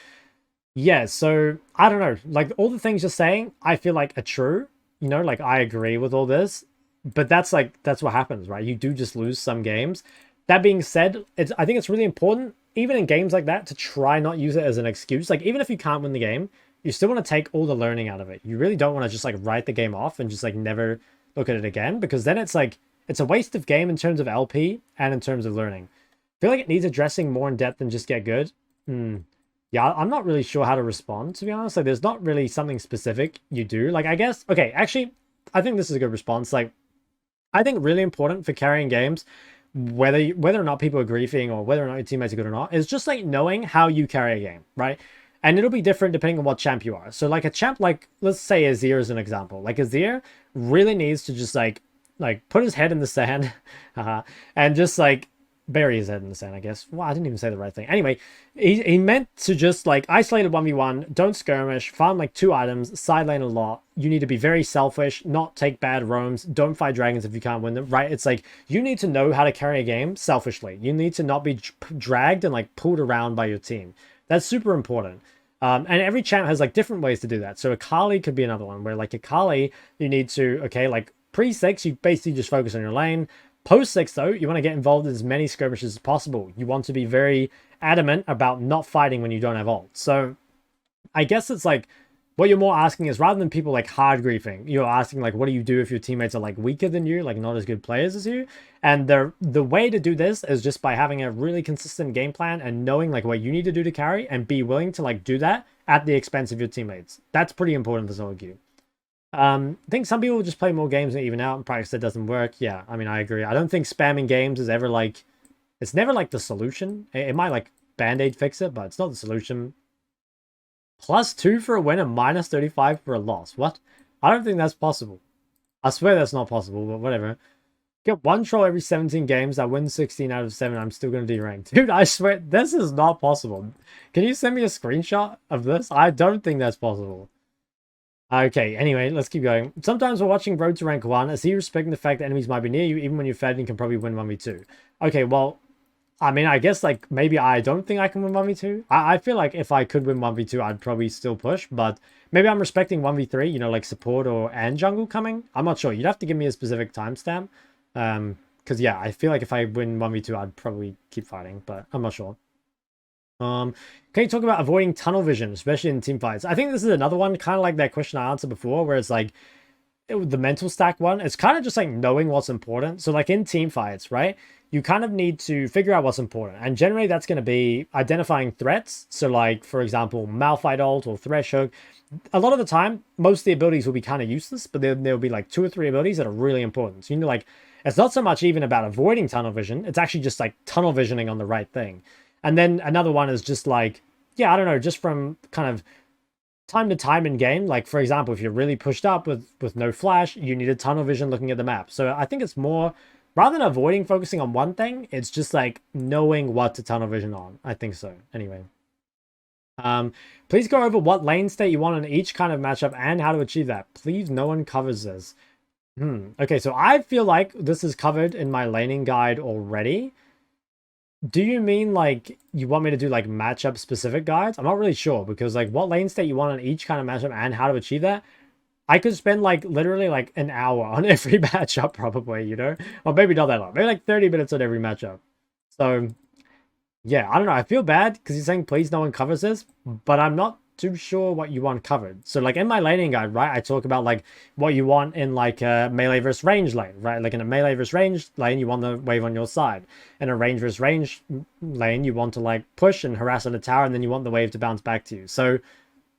Yeah, so I don't know. Like all the things you're saying, I feel like are true. You know, like I agree with all this, but that's what happens, right? You do just lose some games. That being said, I think it's really important, even in games like that, to try not use it as an excuse. Like even if you can't win the game, you still want to take all the learning out of it. You really don't want to just like write the game off and just like never look at it again, because then it's like it's a waste of game in terms of LP and in terms of learning. I feel like it needs addressing more in depth than just get good. Yeah, I'm not really sure how to respond, to be honest. Like, there's not really something specific you do. Like, I guess, okay, actually, I think this is a good response. Like, I think really important for carrying games, whether or not people are griefing or whether or not your teammates are good or not, is just, like, knowing how you carry a game, right? And it'll be different depending on what champ you are. So, like, a champ, like, let's say Azir is an example. Like, Azir really needs to just, like put his head in the sand, and just, like, bury his head in the sand, I guess. Well, I didn't even say the right thing. Anyway, he meant to just like isolate a 1v1, don't skirmish, farm like 2 items, side lane a lot. You need to be very selfish, not take bad roams, don't fight dragons if you can't win them, right? It's like you need to know how to carry a game selfishly. You need to not be dragged and like pulled around by your team. That's super important. And every champ has like different ways to do that. So Akali could be another one where like Akali, you need to, okay, like pre-6, you basically just focus on your lane. Post-6, though, you want to get involved in as many skirmishes as possible. You want to be very adamant about not fighting when you don't have ult. So I guess it's like what you're more asking is rather than people like hard griefing, you're asking like, what do you do if your teammates are like weaker than you, like not as good players as you? And the way to do this is just by having a really consistent game plan and knowing like what you need to do to carry and be willing to like do that at the expense of your teammates. That's pretty important for solo queue. I think some people just play more games and even out. In practice, that doesn't work. Yeah, I mean, I agree. I don't think spamming games is ever like... It's never like the solution. It might like band-aid fix it, but it's not the solution. +2 for a win and -35 for a loss. What? I don't think that's possible. I swear that's not possible, but whatever. Get 1 troll every 17 games. I win 16 out of 7. I'm still going to derank. Dude, I swear, this is not possible. Can you send me a screenshot of this? I don't think that's possible. Okay, anyway, let's keep going. Sometimes we're watching Road to Rank 1. I see you respecting the fact that enemies might be near you, even when you're fed and can probably win 1v2. Okay, well, I mean, I guess, like, maybe I don't think I can win 1v2. I feel like if I could win 1v2, I'd probably still push, but maybe I'm respecting 1v3, you know, like support and jungle coming. I'm not sure. You'd have to give me a specific timestamp. Because, yeah, I feel like if I win 1v2, I'd probably keep fighting, but I'm not sure. Can you talk about avoiding tunnel vision, especially in team fights? I think this is another one, kind of like that question I answered before, where it's like the mental stack one. It's kind of just like knowing what's important. So like in team fights, right? You kind of need to figure out what's important. And generally that's going to be identifying threats. So like, for example, Malphite ult or Thresh hook. A lot of the time, most of the abilities will be kind of useless, but there'll be like 2 or 3 abilities that are really important. So you know, like, it's not so much even about avoiding tunnel vision. It's actually just like tunnel visioning on the right thing. And then another one is just like, yeah, I don't know, just from kind of time to time in game. Like, for example, if you're really pushed up with no flash, you need a tunnel vision looking at the map. So I think it's more, rather than avoiding focusing on one thing, it's just like knowing what to tunnel vision on. I think so. Anyway. Please go over what lane state you want in each kind of matchup and how to achieve that. Please, no one covers this. Okay, so I feel like this is covered in my laning guide already. Do you mean like you want me to do like matchup specific guides? I'm not really sure, because like what lane state you want on each kind of matchup and how to achieve that, I could spend like literally like an hour on every matchup probably, you know? Or maybe not that long. Maybe like 30 minutes on every matchup. So yeah, I don't know. I feel bad because you're saying please no one covers this, but I'm not too sure what you want covered. So like in my laning guide, right, I talk about like what you want in like a melee versus range lane, right? Like in a melee versus range lane, you want the wave on your side. In a range versus range lane, you want to like push and harass on a tower, and then you want the wave to bounce back to you. So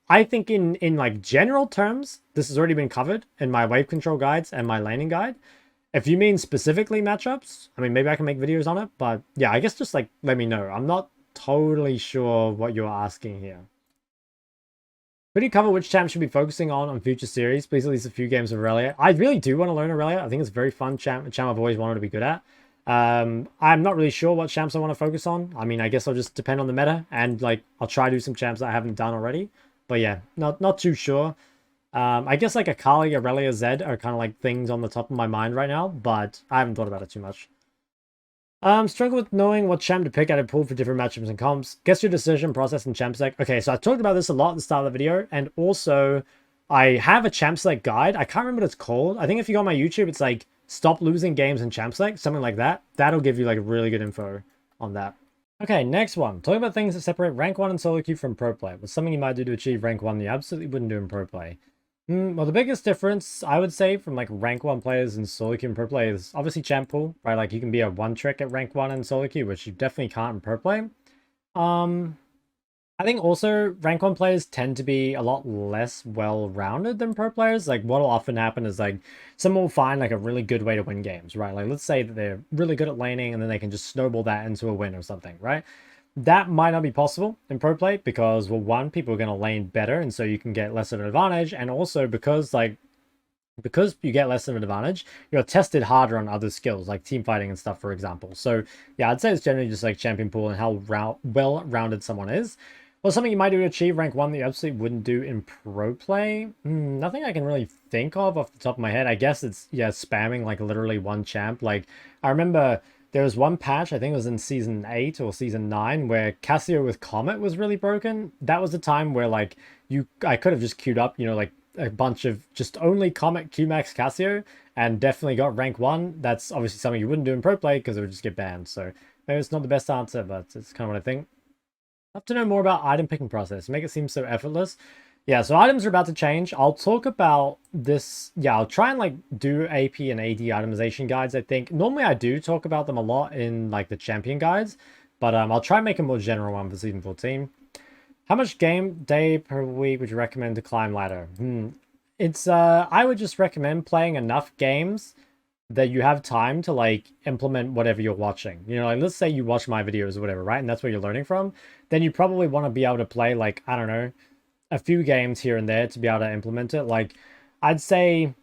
I think in like general terms, this has already been covered in my wave control guides and my laning guide. If you mean specifically matchups, I mean, maybe I can make videos on it, but yeah, I guess just like let me know. I'm not totally sure what you're asking here. Could you cover which champ should be focusing on future series? Please at least a few games of Aurelia. I really do want to learn Aurelia. I think it's a very fun champ, a champ I've always wanted to be good at. I'm not really sure what champs I want to focus on. I mean, I guess I'll just depend on the meta, and like I'll try to do some champs that I haven't done already. But yeah, not too sure. I guess like Akali, Aurelia, Zed are kind of like things on the top of my mind right now, but I haven't thought about it too much. Struggle with knowing what champ to pick out of pool for different matchups and comps. Guess your decision process in champ select. Okay, so I talked about this a lot at the start of the video, and also I have a champ select guide. I can't remember what it's called. I think if you go on my YouTube, it's like stop losing games in champ select, something like that. That'll give you like really good info on that. Okay, next one. Talking about things that separate rank 1 and solo queue from pro play. What's something you might do to achieve rank 1 that you absolutely wouldn't do in pro play? Well, the biggest difference, I would say, from like rank 1 players and solo queue and pro play is obviously champ pool, right? Like you can be a one trick at rank 1 and solo queue, which you definitely can't in pro play. I think also rank 1 players tend to be a lot less well-rounded than pro players. Like what'll often happen is like someone will find like a really good way to win games, right? Like let's say that they're really good at laning and then they can just snowball that into a win or something, right? That might not be possible in pro play because, well, one, people are going to lane better and so you can get less of an advantage, and also because you get less of an advantage, you're tested harder on other skills like team fighting and stuff, for example. So yeah, I'd say it's generally just like champion pool and how well-rounded someone is. Well, something you might do to achieve rank 1 that you absolutely wouldn't do in pro play? Nothing I can really think of off the top of my head. I guess it's, yeah, spamming like literally one champ. Like I remember there was one patch, I think it was in Season 8 or Season 9, where Cassio with Comet was really broken. That was the time where, like, I could have just queued up, you know, like, a bunch of just only Comet Q-Max Cassio, and definitely got rank 1. That's obviously something you wouldn't do in pro play, because it would just get banned. So, maybe it's not the best answer, but it's kind of what I think. I'd love to know more about item picking process. Make it seem so effortless. Yeah, so items are about to change. I'll talk about this. Yeah, I'll try and like do AP and AD itemization guides, I think. Normally I do talk about them a lot in like the champion guides, but I'll try and make a more general one for Season 14. How much game day per week would you recommend to climb ladder? It's, I would just recommend playing enough games that you have time to like implement whatever you're watching. You know, like let's say you watch my videos or whatever, right? And that's where you're learning from. Then you probably want to be able to play like, I don't know, a few games here and there to be able to implement it. Like I'd say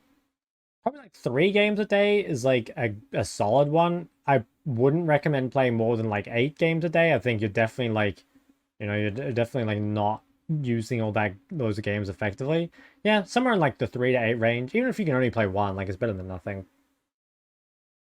probably like 3 games a day is like a solid one. I wouldn't recommend playing more than like 8 games a day. I think you're definitely like, you know, you're definitely like not using all those games effectively. Yeah, somewhere in like the 3 to 8 range. Even if you can only play 1, like it's better than nothing.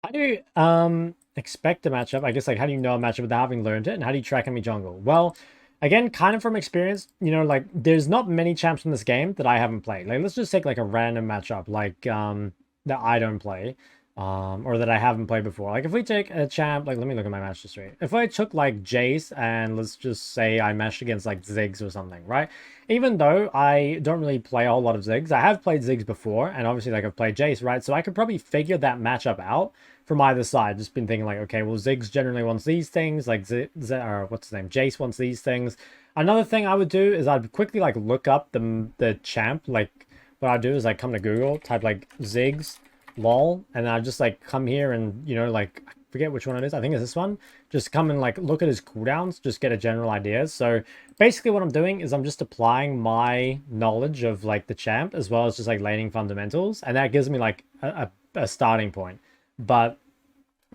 How do you expect a matchup? I guess like how do you know a matchup without having learned it, and how do you track enemy jungle? Well, again, kind of from experience, you know, like there's not many champs in this game that I haven't played. Like let's just take like a random matchup like that I don't play. Or that I haven't played before. Like if we take a champ, like let me look at my match history. If I took like Jace and let's just say I meshed against like Ziggs or something, right? Even though I don't really play a whole lot of Ziggs, I have played Ziggs before, and obviously like I've played Jace, right? So I could probably figure that matchup out from either side. Just been thinking like, okay, well Ziggs generally wants these things, like or what's his name? Jace wants these things. Another thing I would do is I'd quickly like look up the champ. Like what I'd do is like come to Google, type like Ziggs lol, and I just like come here and, you know, like I forget which one it is, I think it's this one, just come and like look at his cooldowns, just get a general idea. So basically what I'm doing is I'm just applying my knowledge of like the champ as well as just like laning fundamentals, and that gives me like a starting point. But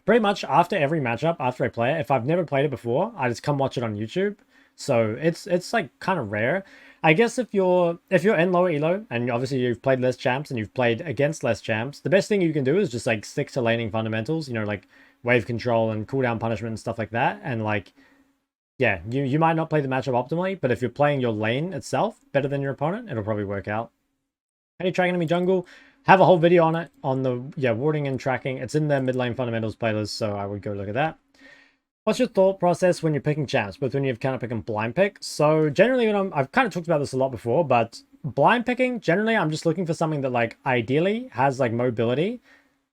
pretty much after every matchup, after I play it, if I've never played it before, I just come watch it on YouTube. So it's like kind of rare. I guess if you're in lower elo and obviously you've played less champs and you've played against less champs, the best thing you can do is just like stick to laning fundamentals, you know, like wave control and cooldown punishment and stuff like that. And like, yeah, you might not play the matchup optimally, but if you're playing your lane itself better than your opponent, it'll probably work out. How do you track enemy jungle? Have a whole video on it, on the, yeah, warding and tracking. It's in the mid lane fundamentals playlist, so I would go look at that. What's your thought process when you're picking champs, both when you've kind of pick and blind pick? So generally, when I've kind of talked about this a lot before, but blind picking, generally, I'm just looking for something that like ideally has like mobility,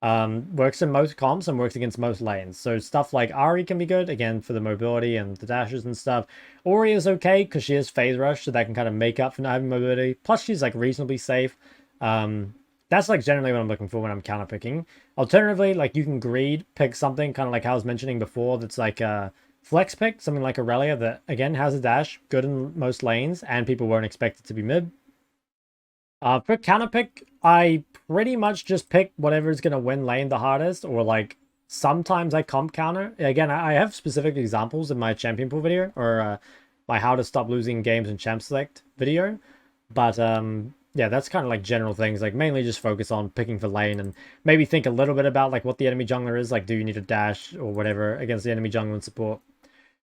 works in most comps and works against most lanes. So stuff like Ahri can be good, again, for the mobility and the dashes and stuff. Ori is okay because she is phase rush, so that can kind of make up for not having mobility. Plus, she's like reasonably safe. that's like generally what I'm looking for when I'm counter picking. Alternatively, like you can greed pick something kind of like I was mentioning before that's like a flex pick, something like Aurelia that again has a dash, good in most lanes, and people won't expect it to be mid. For counter pick, I pretty much just pick whatever's gonna win lane the hardest, or like sometimes I comp counter. Again, I have specific examples in my champion pool video, or my how to stop losing games in champ select video. But yeah, that's kind of like general things. Like mainly just focus on picking for lane and maybe think a little bit about like what the enemy jungler is. Like, do you need a dash or whatever against the enemy jungler and support?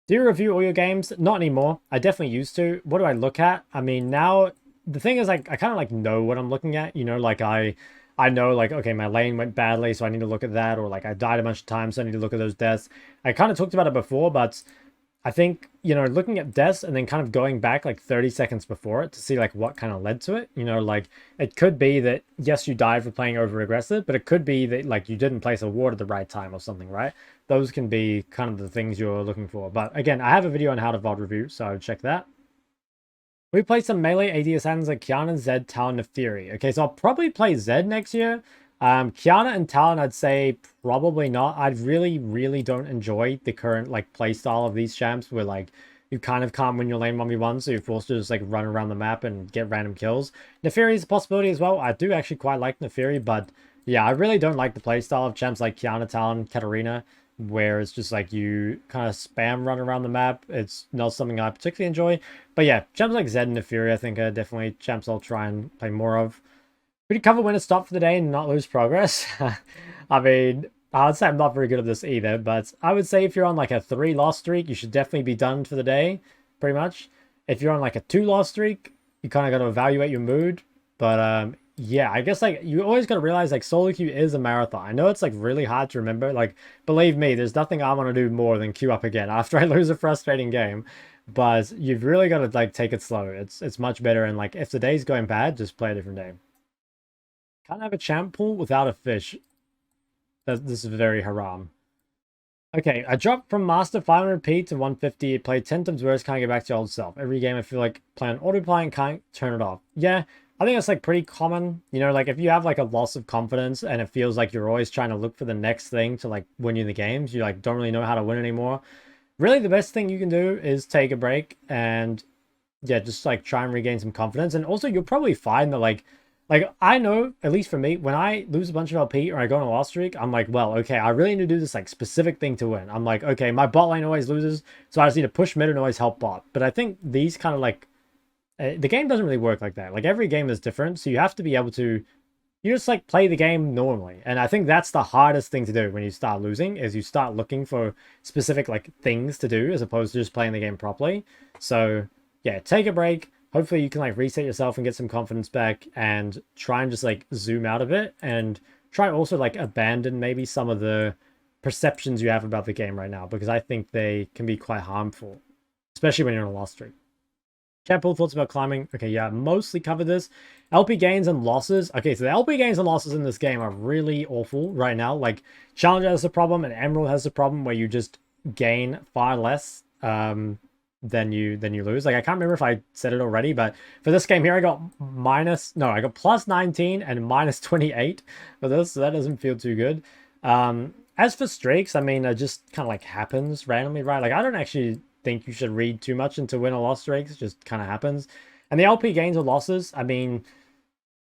Do you review all your games? Not anymore. I definitely used to. What do I look at? I mean, now the thing is like I kind of like know what I'm looking at. You know, like I know like okay, my lane went badly, so I need to look at that, or like I died a bunch of times, so I need to look at those deaths. I kind of talked about it before, but I think, you know, looking at deaths and then kind of going back like 30 seconds before it to see like what kind of led to it. You know, like it could be that, yes, you died for playing over aggressive, but it could be that like you didn't place a ward at the right time or something, right? Those can be kind of the things you're looking for. But again, I have a video on how to VOD review, so check that. We play some melee AD assassins like Kiana, Zed, Talon, Nephiri. Okay, so I'll probably play Zed next year. Kiana and Talon, I'd say probably not. I really don't enjoy the current like play style of these champs where like you kind of can't win your lane 1v1, so you're forced to just like run around the map and get random kills. Nephiri is a possibility as well. I do actually quite like Nephiri, but yeah, I really don't like the play style of champs like Kiana, Talon, Katarina, where it's just like you kind of spam run around the map. It's not something I particularly enjoy. But yeah, champs like Zed and Nephiri, I think are definitely champs I'll try and play more of. Pretty cover when to stop for the day and not lose progress. I mean, I would say I'm not very good at this either, but I would say if you're on like a 3-loss streak, you should definitely be done for the day, pretty much. If you're on like a 2-loss streak, you kind of got to evaluate your mood. But yeah, I guess like you always got to realize like solo queue is a marathon. I know it's like really hard to remember. Like, believe me, there's nothing I want to do more than queue up again after I lose a frustrating game. But you've really got to like take it slow. It's much better. And like if the day's going bad, just play a different day. Can't have a champ pool without a fish. This is very haram. Okay, I dropped from Master 500p to 150. Played 10 times worse, can't get back to your old self. Every game I feel like playing autoplay and can't turn it off. Yeah, I think that's like pretty common. You know, like if you have like a loss of confidence and it feels like you're always trying to look for the next thing to like win you the games, you like don't really know how to win anymore. Really, the best thing you can do is take a break and yeah, just like try and regain some confidence. And also you'll probably find that like I know, at least for me, when I lose a bunch of LP or I go on a loss streak, I'm like, well, okay, I really need to do this like specific thing to win. I'm like, okay, my bot lane always loses, so I just need to push mid and always help bot. But I think these kind of like the game doesn't really work like that. Like every game is different, so you have to be able to you just like play the game normally. And I think that's the hardest thing to do when you start losing is you start looking for specific like things to do as opposed to just playing the game properly. So yeah, take a break. Hopefully you can like reset yourself and get some confidence back and try and just like zoom out of it and try also like abandon maybe some of the perceptions you have about the game right now, because I think they can be quite harmful, especially when you're on a loss streak. Chat pool thoughts about climbing. Okay, yeah, mostly covered this. LP gains and losses. Okay, so the LP gains and losses in this game are really awful right now. Like Challenger has a problem and Emerald has a problem where you just gain far less than you lose. Like I can't remember if I said it already, but for this game here I got I got plus 19 and minus 28 for this, so that doesn't feel too good. As for streaks, I mean, it just kind of like happens randomly, right? Like I don't actually think you should read too much into win or loss streaks. It just kind of happens. And the LP gains or losses, I mean,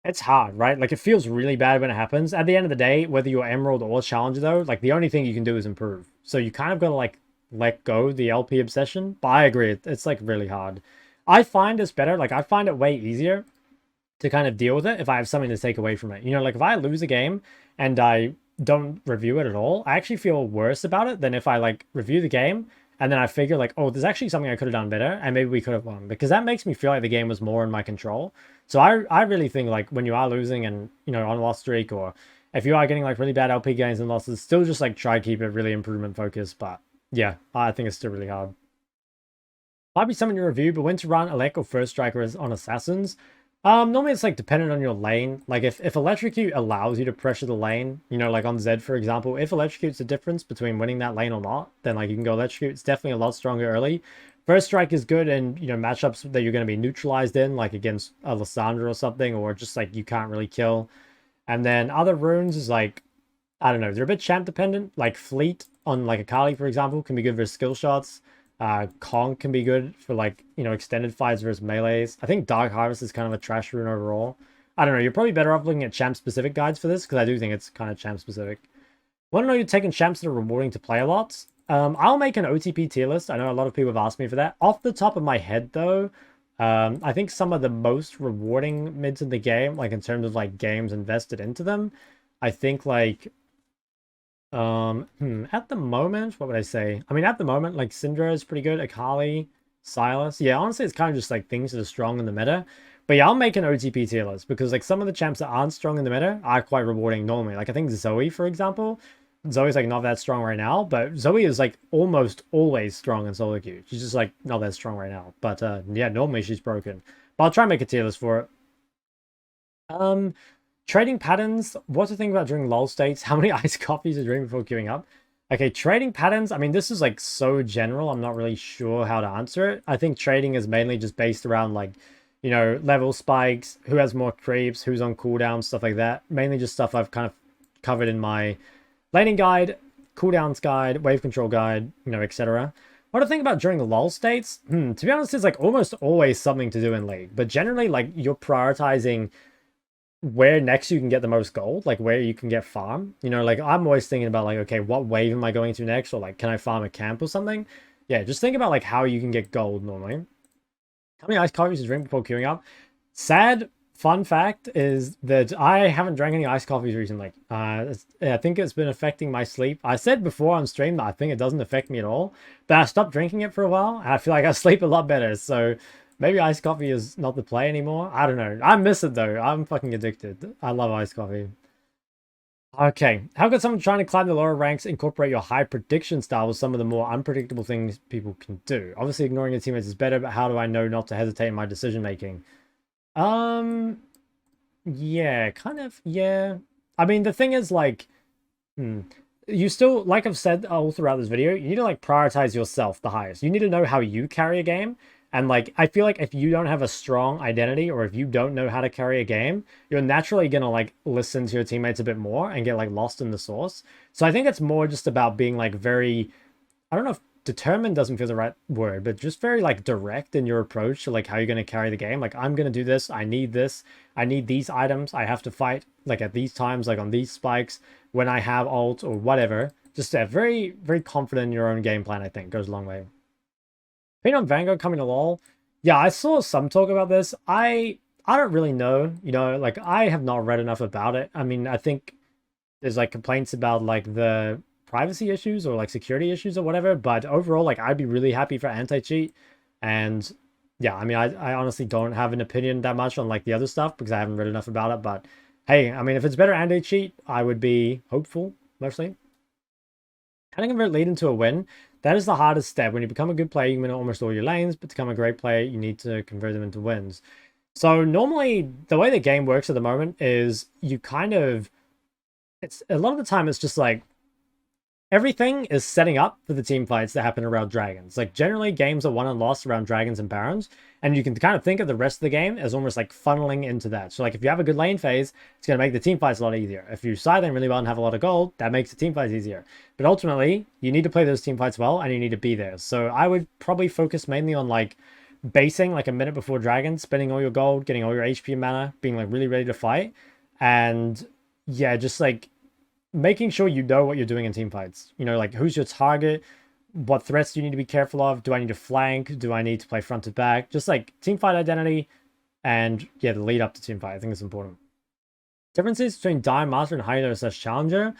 it's hard, right? Like it feels really bad when it happens. At the end of the day, whether you're Emerald or Challenger though, like the only thing you can do is improve. So you kind of got to like let go the LP obsession. But I agree, it's like really hard. I find it's better, like I find it way easier to kind of deal with it if I have something to take away from it. You know, like if I lose a game and I don't review it at all, I actually feel worse about it than if I like review the game and then I figure like, oh, there's actually something I could have done better and maybe we could have won, because that makes me feel like the game was more in my control. So I really think like when you are losing and, you know, on a loss streak, or if you are getting like really bad LP gains and losses, still just like try to keep it really improvement focused. But yeah, I think it's still really hard. Might be something to review, but when to run Elec or First Striker on Assassins. Normally it's like dependent on your lane. Like if Electrocute allows you to pressure the lane, you know, like on Zed, for example, if Electrocute's the difference between winning that lane or not, then like you can go Electrocute. It's definitely a lot stronger early. First Strike is good in, you know, matchups that you're going to be neutralized in, like against a Lissandra or something, or just like you can't really kill. And then other runes is like, I don't know, they're a bit champ dependent. Like Fleet on like Akali, for example, can be good for skill shots. Kong can be good for like, you know, extended fights versus melees. I think Dark Harvest is kind of a trash rune overall. I don't know, you're probably better off looking at champ specific guides for this, because I do think it's kind of champ specific. Want to know you're taking champs that are rewarding to play a lot? I'll make an OTP tier list. I know a lot of people have asked me for that. Off the top of my head, though, I think some of the most rewarding mids in the game, like in terms of like games invested into them, I think like at the moment, what would I say? I mean, at the moment, like Syndra is pretty good. Akali, Silas. Yeah, honestly, it's kind of just like things that are strong in the meta. But yeah, I'll make an OTP tier list because like some of the champs that aren't strong in the meta are quite rewarding normally. Like I think Zoe, for example, Zoe's like not that strong right now, but Zoe is like almost always strong in solo queue. She's just like not that strong right now. But yeah, normally she's broken. But I'll try and make a tier list for it. Trading patterns. What to think about during lull states? How many iced coffees to drink before queuing up? Okay, trading patterns. I mean, this is like so general. I'm not really sure how to answer it. I think trading is mainly just based around like, you know, level spikes, who has more creeps, who's on cooldown, stuff like that. Mainly just stuff I've kind of covered in my laning guide, cooldowns guide, wave control guide, you know, etc. What I think about during the lull states? To be honest, there's like almost always something to do in League. But generally, like, you're prioritizing where next you can get the most gold, like where you can get farm. You know, like I'm always thinking about like, okay, what wave am I going to next? Or like, can I farm a camp or something? Yeah, just think about like how you can get gold normally. How many iced coffees to drink before queuing up? Sad fun fact is that I haven't drank any iced coffees recently. I think it's been affecting my sleep. I said before on stream that I think it doesn't affect me at all, but I stopped drinking it for a while and I feel like I sleep a lot better. So maybe iced coffee is not the play anymore. I don't know. I miss it though. I'm fucking addicted. I love iced coffee. Okay, how could someone trying to climb the lower ranks incorporate your high prediction style with some of the more unpredictable things people can do? Obviously, ignoring your teammates is better, but how do I know not to hesitate in my decision making? Yeah, kind of, yeah. I mean, the thing is, like, you still, like I've said all throughout this video, you need to, like, prioritize yourself the highest. You need to know how you carry a game. And, like, I feel like if you don't have a strong identity or if you don't know how to carry a game, you're naturally going to, like, listen to your teammates a bit more and get, like, lost in the sauce. So I think it's more just about being, like, very, I don't know if determined doesn't feel the right word, but just very like direct in your approach to like how you're going to carry the game. Like, I'm going to do this, I need these items, I have to fight like at these times, like on these spikes when I have ult or whatever. Just very, very confident in your own game plan, I think goes a long way. Opinion on Vanguard coming to LoL. Yeah, I saw some talk about this. I don't really know, you know, like I have not read enough about it. I mean, I think there's like complaints about like the privacy issues or like security issues or whatever, but overall, like I'd be really happy for anti-cheat. And yeah, I mean, I honestly don't have an opinion that much on like the other stuff because I haven't read enough about it. But hey, I mean, if it's better anti-cheat, I would be hopeful mostly. How to convert lead into a win? That is the hardest step. When you become a good player, you win almost all your lanes, but to become a great player, you need to convert them into wins. So normally the way the game works at the moment is you kind of, it's a lot of the time it's just like everything is setting up for the team fights that happen around dragons. Like generally games are won and lost around dragons and barons, and you can kind of think of the rest of the game as almost like funneling into that. So like if you have a good lane phase, it's going to make the team fights a lot easier. If you side lane really well and have a lot of gold, that makes the team fights easier. But ultimately, you need to play those team fights well and you need to be there. So I would probably focus mainly on like basing like a minute before dragon, spending all your gold, getting all your HP and mana, being like really ready to fight. And yeah, just like making sure you know what you're doing in team fights. You know, like who's your target? What threats do you need to be careful of? Do I need to flank? Do I need to play front to back? Just like team fight identity and yeah, the lead up to team fight. I think it's important. Differences between Diamond Master and High / Challenger.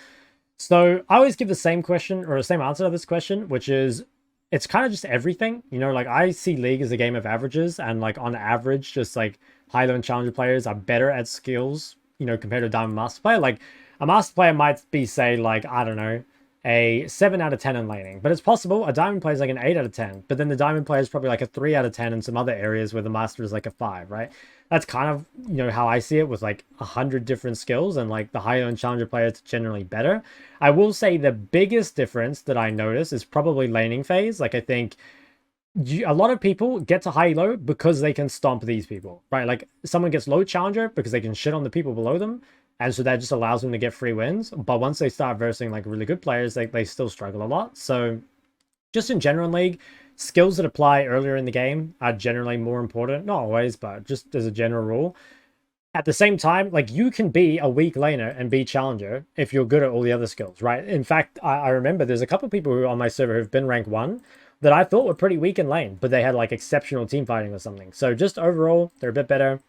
So I always give the same question or the same answer to this question, which is it's kind of just everything. You know, like I see League as a game of averages, and like on average, just like high and Challenger players are better at skills, you know, compared to a Diamond Master player. Like a Master player might be, say, like, I don't know, a 7 out of 10 in laning. But it's possible a Diamond player is like an 8 out of 10. But then the Diamond player is probably like a 3 out of 10 in some other areas where the Master is like a 5, right? That's kind of, you know, how I see it with like 100 different skills, and like the higher end Challenger player is generally better. I will say the biggest difference that I notice is probably laning phase. Like I think a lot of people get to high elo because they can stomp these people, right? Like someone gets low Challenger because they can shit on the people below them, And so that just allows them to get free wins. But once they start versing like really good players, they still struggle a lot. So just in general in League, skills that apply earlier in the game are generally more important. Not always, but just as a general rule. At the same time, like, you can be a weak laner and be challenger if you're good at all the other skills, right? In fact, I remember there's a couple of people who on my server who've been rank 1 that I thought were pretty weak in lane, but they had like exceptional team fighting or something. So just overall, they're a bit better.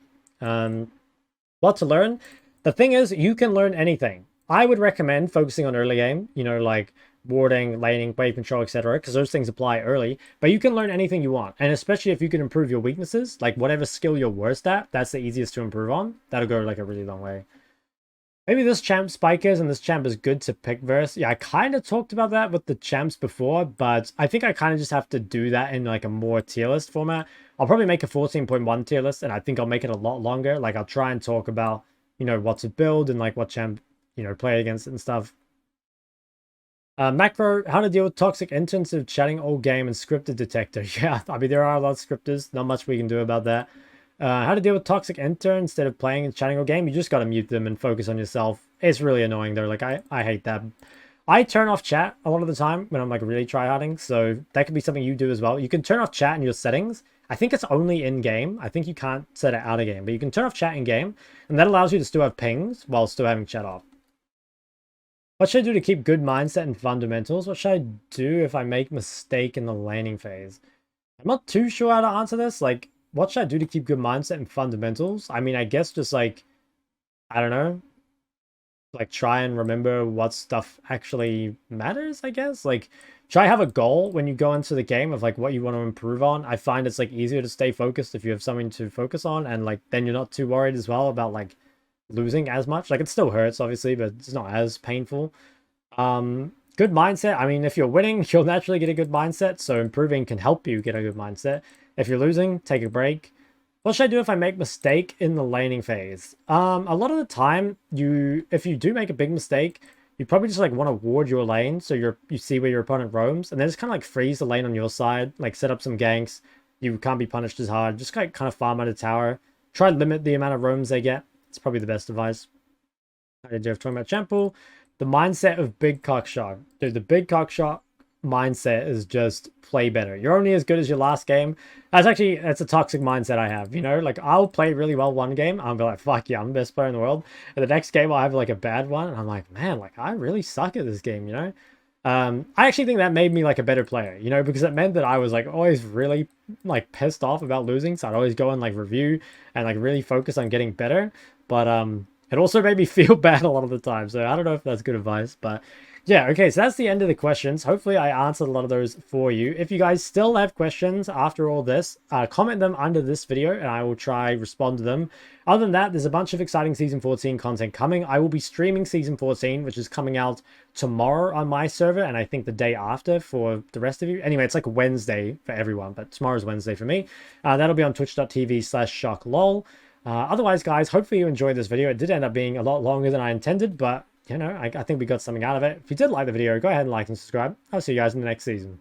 Lot to learn. The thing is, you can learn anything. I would recommend focusing on early game, you know, like warding, laning, wave control, etc., because those things apply early. But you can learn anything you want, and especially if you can improve your weaknesses, like whatever skill you're worst at, that's the easiest to improve on. That'll go like a really long way. Maybe this champ spikers and this champ is good to pick verse. Yeah, I kind of talked about that with the champs before, but I think I kind of just have to do that in like a more tier list format. I'll probably make a 14.1 tier list, and I think I'll make it a lot longer. Like, I'll try and talk about, you know, what to build and like what champ, you know, play against and stuff. Macro, how to deal with toxic interns of chatting all game and scripted detector. Yeah, I mean, there are a lot of scripters. Not much we can do about that. How to deal with toxic intern instead of playing and chatting all game. You just got to mute them and focus on yourself. It's really annoying though. Like, I hate that. I turn off chat a lot of the time when I'm like really tryharding. So that could be something you do as well. You can turn off chat in your settings. I think it's only in game. I think you can't set it out of game, but you can turn off chat in game, and that allows you to still have pings while still having chat off. What should I do to keep good mindset and fundamentals? What should I do if I make mistake in the laning phase? I'm not too sure how to answer this. Like, what should I do to keep good mindset and fundamentals? I mean, I guess just like, I don't know, like try and remember what stuff actually matters, I guess. Like, try have a goal when you go into the game of like what you want to improve on. I find it's like easier to stay focused if you have something to focus on, and like then you're not too worried as well about like losing as much. Like, it still hurts obviously, but it's not as painful. Good mindset. I mean, if you're winning, you'll naturally get a good mindset, so improving can help you get a good mindset. If you're losing, take a break. What should I do if I make mistake in the laning phase? A lot of the time, if you do make a big mistake, you probably just like want to ward your lane so you see where your opponent roams, and then just kind of like freeze the lane on your side, like set up some ganks. You can't be punished as hard. Just kind of farm out a tower. Try to limit the amount of roams they get. It's probably the best advice. I did talking about champ pool. The mindset of big cock Shok. Dude, the big cock Shok mindset is just play better. You're only as good as your last game. That's a toxic mindset I have, you know? Like, I'll play really well one game, I'll be like, fuck yeah, I'm the best player in the world. And the next game I'll have like a bad one, and I'm like, man, like, I really suck at this game, you know? I actually think that made me like a better player, you know, because it meant that I was like always really like pissed off about losing, so I'd always go and like review and like really focus on getting better. But it also made me feel bad a lot of the time, so I don't know if that's good advice. But yeah, okay, so that's the end of the questions. Hopefully I answered a lot of those for you. If you guys still have questions after all this, comment them under this video and I will try respond to them. Other than that, there's a bunch of exciting Season 14 content coming. I will be streaming Season 14, which is coming out tomorrow on my server, and I think the day after for the rest of you. Anyway, it's like Wednesday for everyone, but tomorrow's Wednesday for me. That'll be on twitch.tv/shoklol. Otherwise, guys, hopefully you enjoyed this video. It did end up being a lot longer than I intended, but you know, I think we got something out of it. If you did like the video, go ahead and like and subscribe. I'll see you guys in the next season.